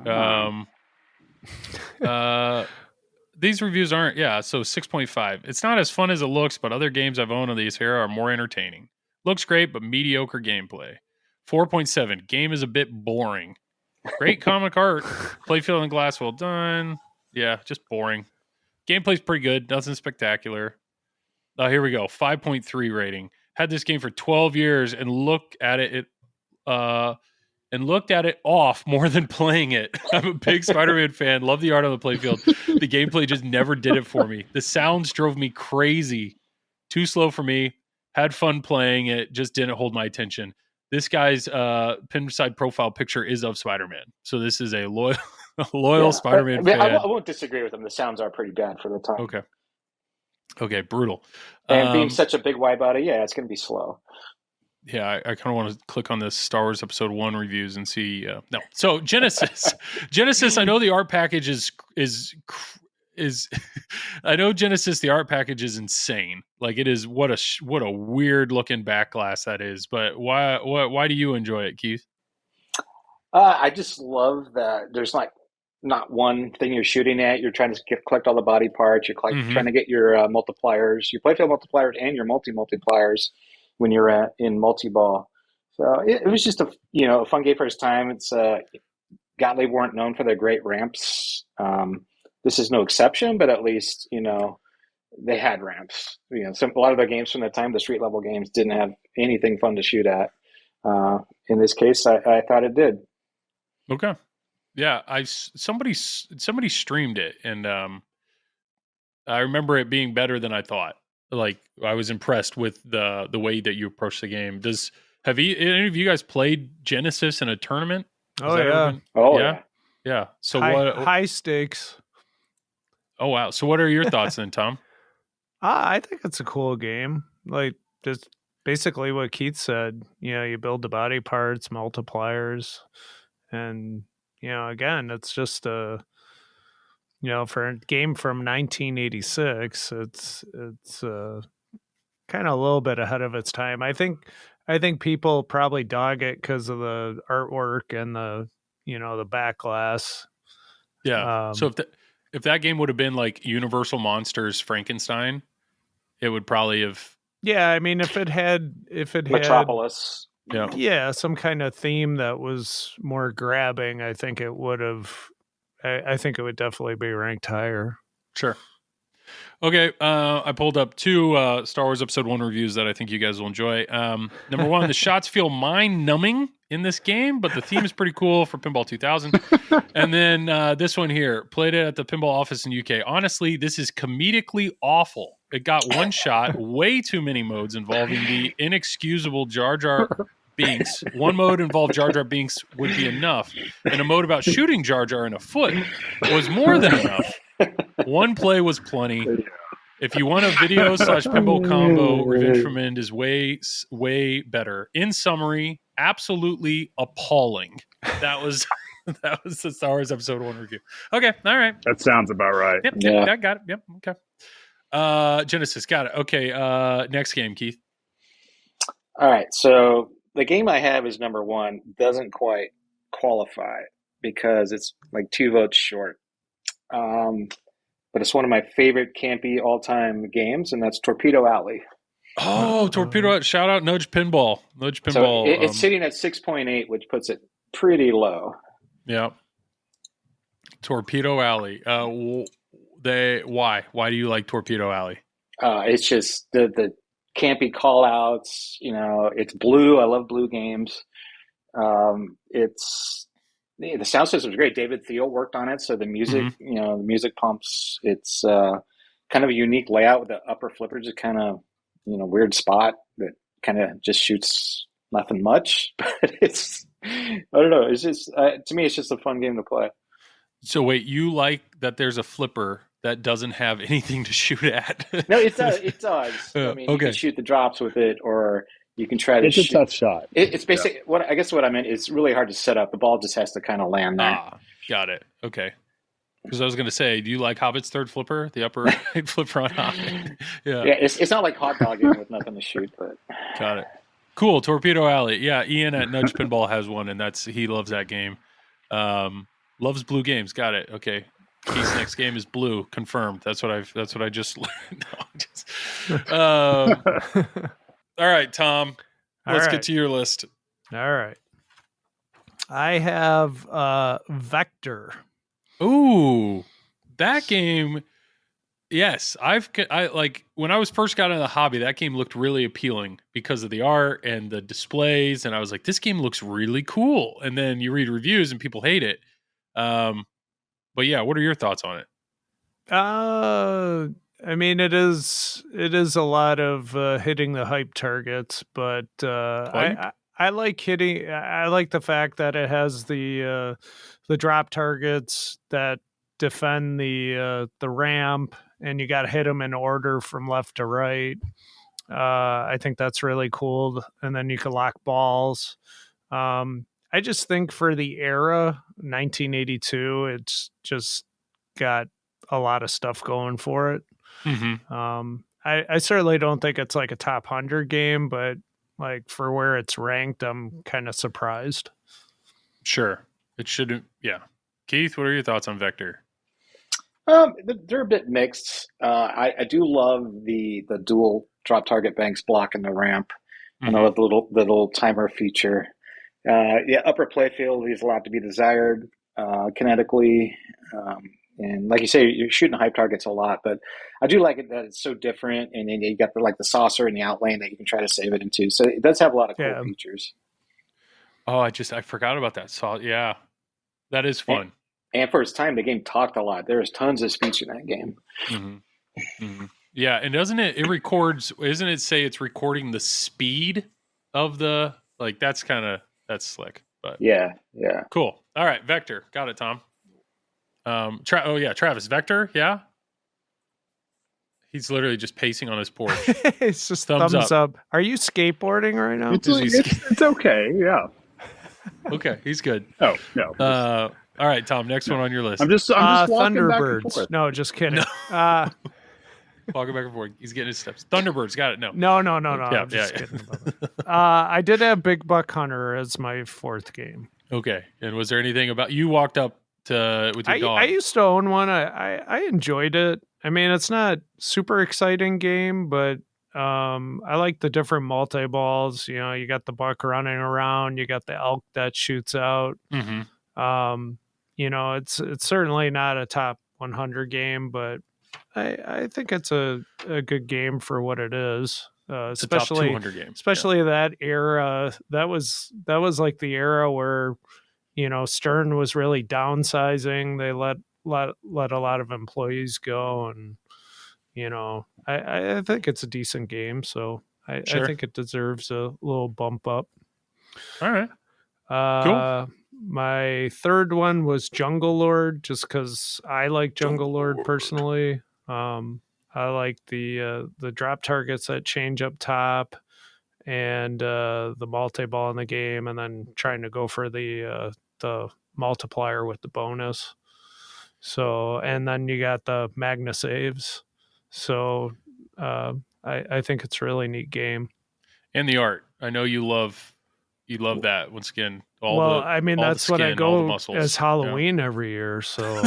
These reviews aren't so 6.5. It's not as fun as it looks, but other games I've owned of these here are more entertaining. Looks great, but mediocre gameplay. 4.7. Game is a bit boring. Great comic art. Playfield and glass well done. Yeah, just boring. Gameplay's pretty good. Nothing spectacular. Oh, here we go. 5.3 rating. Had this game for 12 years and looked at it off more than playing it. I'm a big Spider-Man fan. Love the art on the playfield. The gameplay just never did it for me. The sounds drove me crazy. Too slow for me. Had fun playing it. Just didn't hold my attention. This guy's pinside profile picture is of Spider-Man. So this is a loyal Spider-Man fan. I won't disagree with him. The sounds are pretty bad for the time. Okay, brutal. And being such a big wide body, it's going to be slow. Yeah, I kind of want to click on this Star Wars Episode 1 reviews and see. No. So Genesis. Genesis, I know the art package is I know Genesis, the art package is insane. Like it is what a weird looking back glass that is. But why do you enjoy it, Keith? I just love that there's like not one thing you're shooting at. You're trying to collect all the body parts. You're trying to get your multipliers, your playfield multipliers, and your multipliers when you're in multi-ball. So it was just a fun game for its time. It's Gottlieb weren't known for their great ramps. This is no exception, but at least they had ramps. A lot of their games from that time, the street level games, didn't have anything fun to shoot at. In this case, I thought it did. Okay. Yeah, somebody streamed it, and I remember it being better than I thought. Like I was impressed with the way that you approach the game. Have any of you guys played Genesis in a tournament? Yeah. So high stakes. Oh wow. So what are your thoughts then, Tom? I think it's a cool game. Like just basically what Keith said. You build the body parts, multipliers, and again, it's just a for a game from 1986, it's kind of a little bit ahead of its time. I think people probably dog it because of the artwork and the back glass. Yeah. So if that game would have been like Universal Monsters Frankenstein, it would probably have. Yeah, I mean, if it had Metropolis. Yeah, some kind of theme that was more grabbing, I think it would have. I think it would definitely be ranked higher. Sure. Okay, I pulled up two Star Wars Episode 1 reviews that I think you guys will enjoy. Number one, the shots feel mind-numbing in this game, but the theme is pretty cool for Pinball 2000. And then this one here, played it at the Pinball office in UK. Honestly, this is comedically awful. It got one shot, way too many modes involving the inexcusable Jar Jar Binks. One mode involved Jar Jar Binks would be enough, and a mode about shooting Jar Jar in a foot was more than enough. One play was plenty. If you want a video / pinball combo, Revenge from End is way better. In summary, absolutely appalling. That was the Star Wars Episode 1 review. Okay, all right. That sounds about right. Yep, I got it. Yep, okay. Genesis, got it. Okay, next game, Keith. All right, so the game I have is number one. Doesn't quite qualify because it's like 2 votes short. But it's one of my favorite campy all-time games, and that's Torpedo Alley. Oh, Torpedo! Shout out Nudge Pinball. Nudge Pinball. So it's sitting at 6.8, which puts it pretty low. Yeah. Torpedo Alley. Why? Why do you like Torpedo Alley? It's just the campy call-outs. It's blue. I love blue games. The sound system is great. David Thiel worked on it, so the music, the music pumps. It's kind of a unique layout with the upper flippers. It's kind of, weird spot that kind of just shoots nothing much. But I don't know. It's just to me, it's just a fun game to play. So wait, you like that? There's a flipper that doesn't have anything to shoot at? No, it does. It does. I mean, you can shoot the drops with it, or you can try to shoot. It's a tough shot. It's basically what I meant. It's really hard to set up. The ball just has to kind of land there. Got it. Okay. Because I was going to say, do you like Hobbit's third flipper, the upper right flipper on Hobbit? Yeah. It's not like hot dogging with nothing to shoot, but got it. Cool. Torpedo Alley. Yeah, Ian at Nudge Pinball has one, and he loves that game. Loves blue games. Got it. Okay. Keith's next game is blue. Confirmed. That's what I just learned. All right, Tom. Let's get to your list. All right. I have Vector. Ooh, that game. Yes, I like when I was first got into the hobby, that game looked really appealing because of the art and the displays, and I was like, this game looks really cool. And then you read reviews and people hate it. But yeah, what are your thoughts on it? I mean, it is a lot of hitting the hype targets, but I like hitting. I like the fact that it has the drop targets that defend the ramp, and you got to hit them in order from left to right. I think that's really cool, and then you can lock balls. I just think for the era, 1982, it's just got a lot of stuff going for it. Mm-hmm. I certainly don't think it's like a top 100 game, but like for where it's ranked, I'm kind of surprised. Sure. It shouldn't. Yeah. Keith, what are your thoughts on Vector? They're a bit mixed. I do love the dual drop target banks blocking the ramp. I know the little timer feature. Yeah, upper playfield leaves a lot to be desired kinetically. And like you say, you're shooting hype targets a lot, but I do like it that it's so different. And then you got the saucer and the outlane that you can try to save it into. So it does have a lot of cool features. Oh, I forgot about that. Yeah, that is fun. And for its time, the game talked a lot. There's tons of speech in that game. Mm-hmm. Mm-hmm. Yeah, and doesn't it records? Isn't it say it's recording the speed of the like? That's slick. But yeah, cool. All right, Vector, got it, Tom. Travis, Vector, yeah. He's literally just pacing on his porch. It's just thumbs up. Are you skateboarding right now? It's okay. Yeah. Okay, he's good. Oh no. All right, Tom. Next one on your list. I'm just walking Thunderbirds. back and forth. No, just kidding. No. Walking back and forth. He's getting his steps. Thunderbirds. Got it. No. No. I'm just kidding about it. I did have Big Buck Hunter as my fourth game. Okay. And was there anything about you walked up to with your dog? I used to own one. I enjoyed it. I mean, it's not super exciting game, but I like the different multi-balls. You know, you got the buck running around, you got the elk that shoots out. Mm-hmm. You know, it's certainly not a top 100 game, but I think it's a good game for what it is. Especially a top 200 game. Especially that era. That was like the era where, you know, Stern was really downsizing. They let a lot of employees go, and you know, I think it's a decent game, so I think it deserves a little bump up. All right. Cool. My third one was Jungle Lord, just because I like Jungle Lord personally. I like the drop targets that change up top, and the multi-ball in the game, and then trying to go for the multiplier with the bonus. So, and then you got the Magna saves. So, I think it's a really neat game. And the art. I know you love that. Once again, I mean, that's what I go as Halloween every year. So,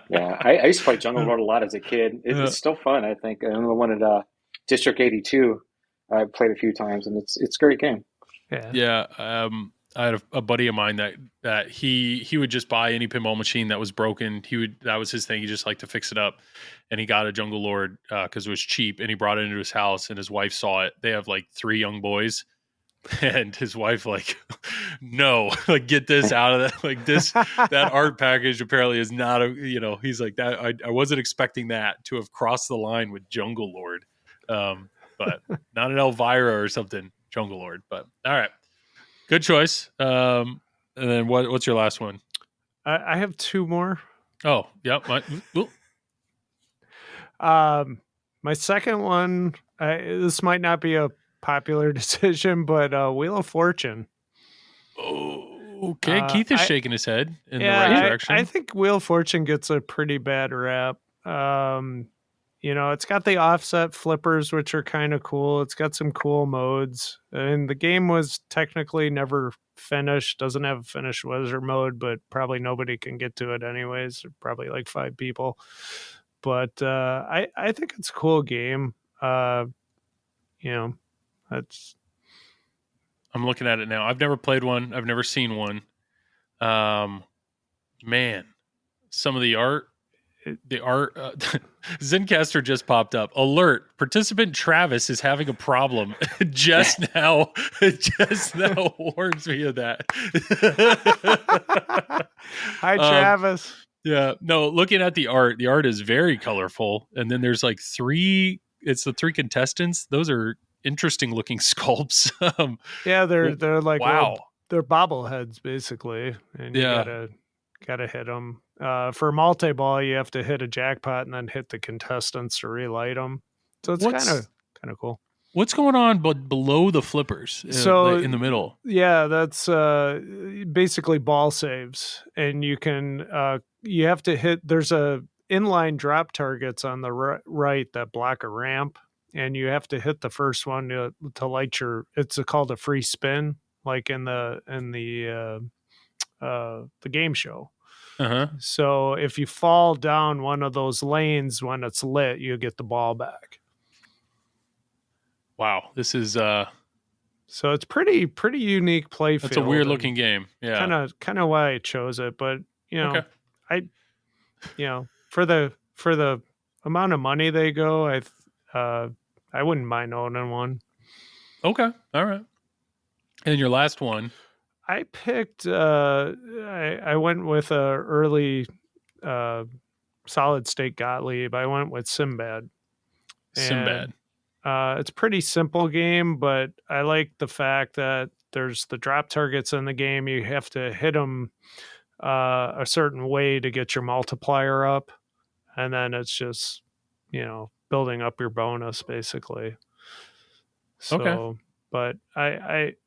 yeah, I used to play Jungle Lord a lot as a kid. It's still fun. I think I remember one at District 82. I played a few times, and it's a great game. Yeah. I had a buddy of mine that he would just buy any pinball machine that was broken. That was his thing. He just liked to fix it up, and he got a Jungle Lord because it was cheap, and he brought it into his house, and his wife saw it. They have like 3 young boys, and his wife like, no, like get this out of that. Like that art package apparently is not he's like that. I wasn't expecting that to have crossed the line with Jungle Lord, but not an Elvira or something. Jungle Lord, but all right. Good choice. And then what's your last one? I have 2 more. Oh, yep. My second one, this might not be a popular decision, but Wheel of Fortune. Oh, okay. Keith is shaking his head in the right direction. I think Wheel of Fortune gets a pretty bad rap. You know, it's got the offset flippers, which are kind of cool. It's got some cool modes. And the game was technically never finished. Doesn't have a finished wizard mode, but probably nobody can get to it anyways. Probably like 5 people. But I think it's a cool game. You know, that's... I'm looking at it now. I've never played one. I've never seen one. Man, some of the art. Zencaster just popped up. Alert! Participant Travis is having a problem. just now warns me of that. Hi, Travis. Yeah. No, looking at the art is very colorful. And then there's like it's the 3 contestants. Those are interesting looking sculpts. Yeah, they're like wow. They're bobbleheads basically, and you gotta hit them. For multi-ball, you have to hit a jackpot and then hit the contestants to relight them. So it's kind of cool. What's going on below the flippers? So in the middle. Yeah, that's basically ball saves, and you have to hit. There's a inline drop targets on the right that block a ramp, and you have to hit the first one to light your. It's called a free spin, like in the game show. Uh-huh. So if you fall down one of those lanes when it's lit, you get the ball back. Wow, this is so it's pretty unique play field. It's a weird looking game. Yeah. Kind of why I chose it, but okay. For the amount of money they go, I wouldn't mind owning one. Okay. All right. And your last one? I picked I went with a early solid state Gottlieb. I went with Sinbad. Sinbad. It's a pretty simple game, but I like the fact that there's the drop targets in the game. You have to hit them a certain way to get your multiplier up, and then it's just building up your bonus basically. So, okay. But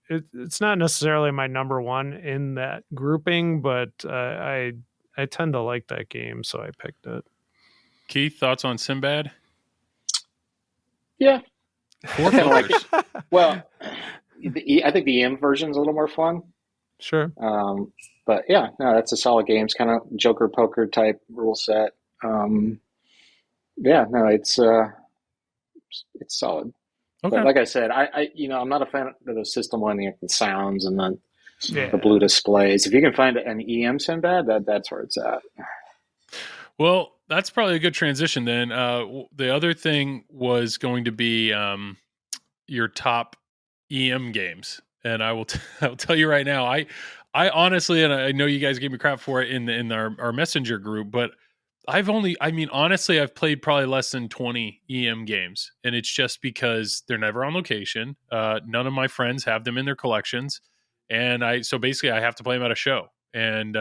it's not necessarily my number one in that grouping, but I tend to like that game, so I picked it. Keith, thoughts on Sinbad? Yeah. 4 flippers. Well, I think the EM version's a little more fun. Sure. But yeah, no, that's a solid game. It's kind of Joker poker type rule set. Yeah, no, it's solid. Okay. But like I said, I'm not a fan of the system one, the sounds and the blue displays. If you can find an EM Sinbad, that's where it's at. Well, that's probably a good transition then. The other thing was going to be your top EM games, and I will I'll tell you right now. I honestly, and I know you guys gave me crap for it in our messenger group, but honestly, I've played probably less than 20 EM games, and it's just because they're never on location. None of my friends have them in their collections, and so basically I have to play them at a show. And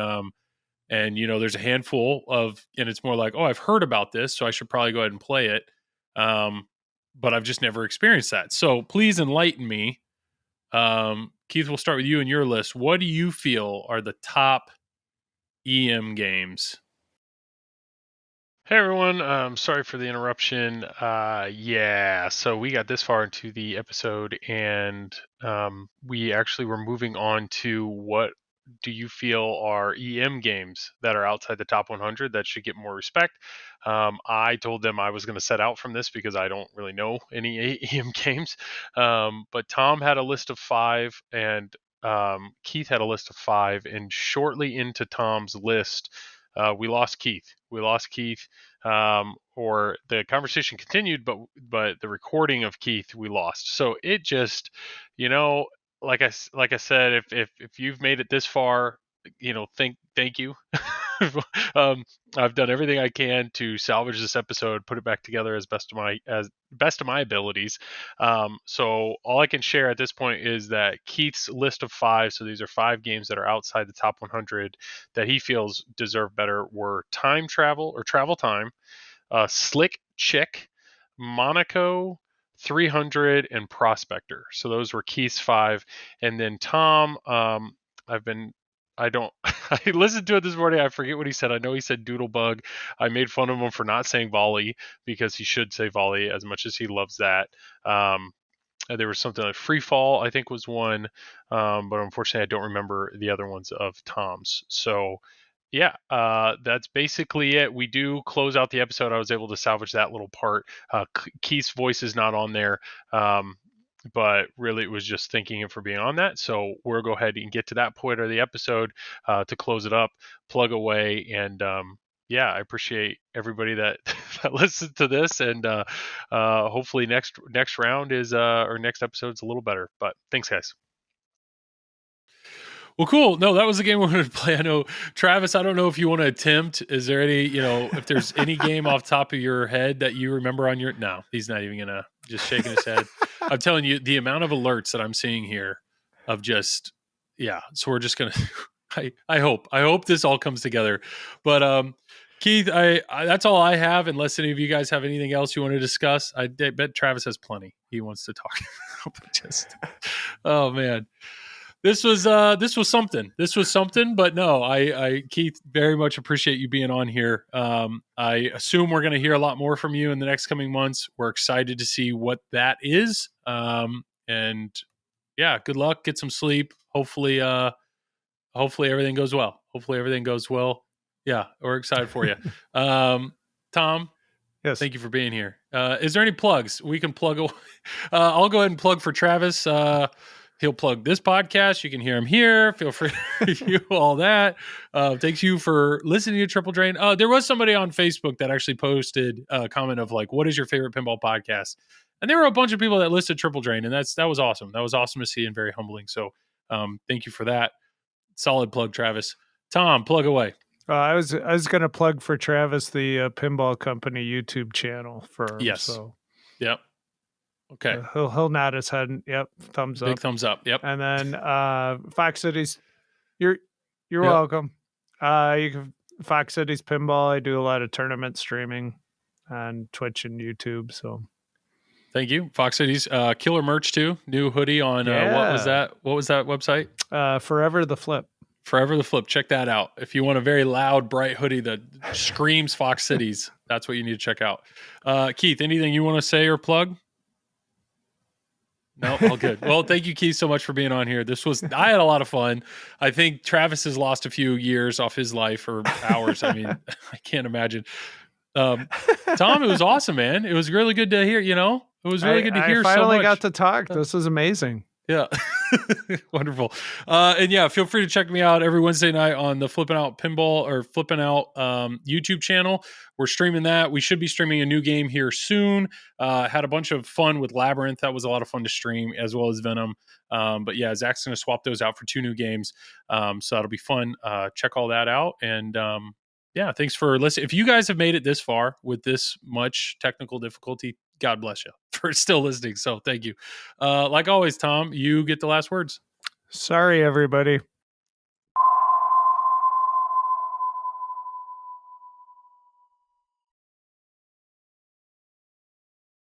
there's a handful of, and it's more like, oh, I've heard about this, so I should probably go ahead and play it. But I've just never experienced that. So please enlighten me. Keith, we'll start with you and your list. What do you feel are the top EM games? Hey everyone, sorry for the interruption. So we got this far into the episode, and we actually were moving on to what do you feel are EM games that are outside the top 100 that should get more respect. I told them I was going to set out from this because I don't really know any EM games, but Tom had a list of 5, and Keith had a list of 5, and shortly into Tom's list, we lost Keith. Or the conversation continued, but the recording of Keith we lost. So it just, like I said, if you've made it this far, thank you. I've done everything I can to salvage this episode, put it back together as best of my abilities. So all I can share at this point is that Keith's list of 5, so these are 5 games that are outside the top 100 that he feels deserve better, were Time Travel or Travel Time, Slick Chick, Monaco, 300, and Prospector. So those were Keith's 5. And then Tom, I listened to it this morning. I forget what he said. I know he said Doodlebug. I made fun of him for not saying volley because he should say volley as much as he loves that. There was something like Free Fall, I think was one. But unfortunately, I don't remember the other ones of Tom's. So yeah, that's basically it. We do close out the episode. I was able to salvage that little part. Keith's voice is not on there. but really it was just thanking him for being on that. So we'll go ahead and get to that point of the episode to close it up, plug away, and yeah, I appreciate everybody that, that listened to this, and hopefully next round is or next episode's a little better. But thanks, guys. Well, cool. No, that was the game we wanted to play. I know, Travis, I don't know if you want to attempt. Is there any, if there's any game off the top of your head that you remember on your, no, he's not even going to, just shaking his head. I'm telling you, the amount of alerts that I'm seeing here of just, yeah. So we're just going to, I hope this all comes together. But Keith, I that's all I have, unless any of you guys have anything else you want to discuss. I bet Travis has plenty he wants to talk about. Just, oh man. This was something. This was something, but no, I Keith, very much appreciate you being on here. I assume we're going to hear a lot more from you in the next coming months. We're excited to see what that is. And yeah, good luck. Get some sleep. Hopefully everything goes well. Yeah, we're excited for you. Tom, yes, thank you for being here. Is there any plugs we can plug? I'll go ahead and plug for Travis. He'll plug this podcast. You can hear him here. Feel free to do all that. Thanks you for listening to Triple Drain. There was somebody on Facebook that actually posted a comment of like, what is your favorite pinball podcast? And there were a bunch of people that listed Triple Drain, and that was awesome. That was awesome to see and very humbling. So thank you for that. Solid plug, Travis. Tom, plug away. I was going to plug for Travis the Pinball Company YouTube channel for him. Yes. So. Yep. Okay. He'll nod his head. Yep. Thumbs up. Big thumbs up. Yep. And then Fox Cities, you're welcome. You can Fox Cities Pinball. I do a lot of tournament streaming on Twitch and YouTube. So thank you. Fox Cities killer merch too. New hoodie on what was that? What was that website? Forever the Flip. Forever the Flip. Check that out. If you want a very loud, bright hoodie that screams Fox Cities, that's what you need to check out. Keith, anything you want to say or plug? No, all good. Well, thank you, Keith, so much for being on here. I had a lot of fun. I think Travis has lost a few years off his life or hours. I mean, I can't imagine. Tom, it was awesome, man. It was really good to hear, it was really good to hear so much. I finally got to talk. This is amazing. Yeah. Wonderful. And yeah, feel free to check me out every Wednesday night on the Flipping Out Pinball or Flipping Out YouTube channel. We're streaming that. We should be streaming a new game here soon. Had a bunch of fun with Labyrinth. That was a lot of fun to stream, as well as Venom. But yeah, Zach's going to swap those out for 2 new games. So that'll be fun. Check all that out. And yeah, thanks for listening. If you guys have made it this far with this much technical difficulty, God bless you for still listening. So thank you. Like always, Tom, you get the last words. Sorry, everybody.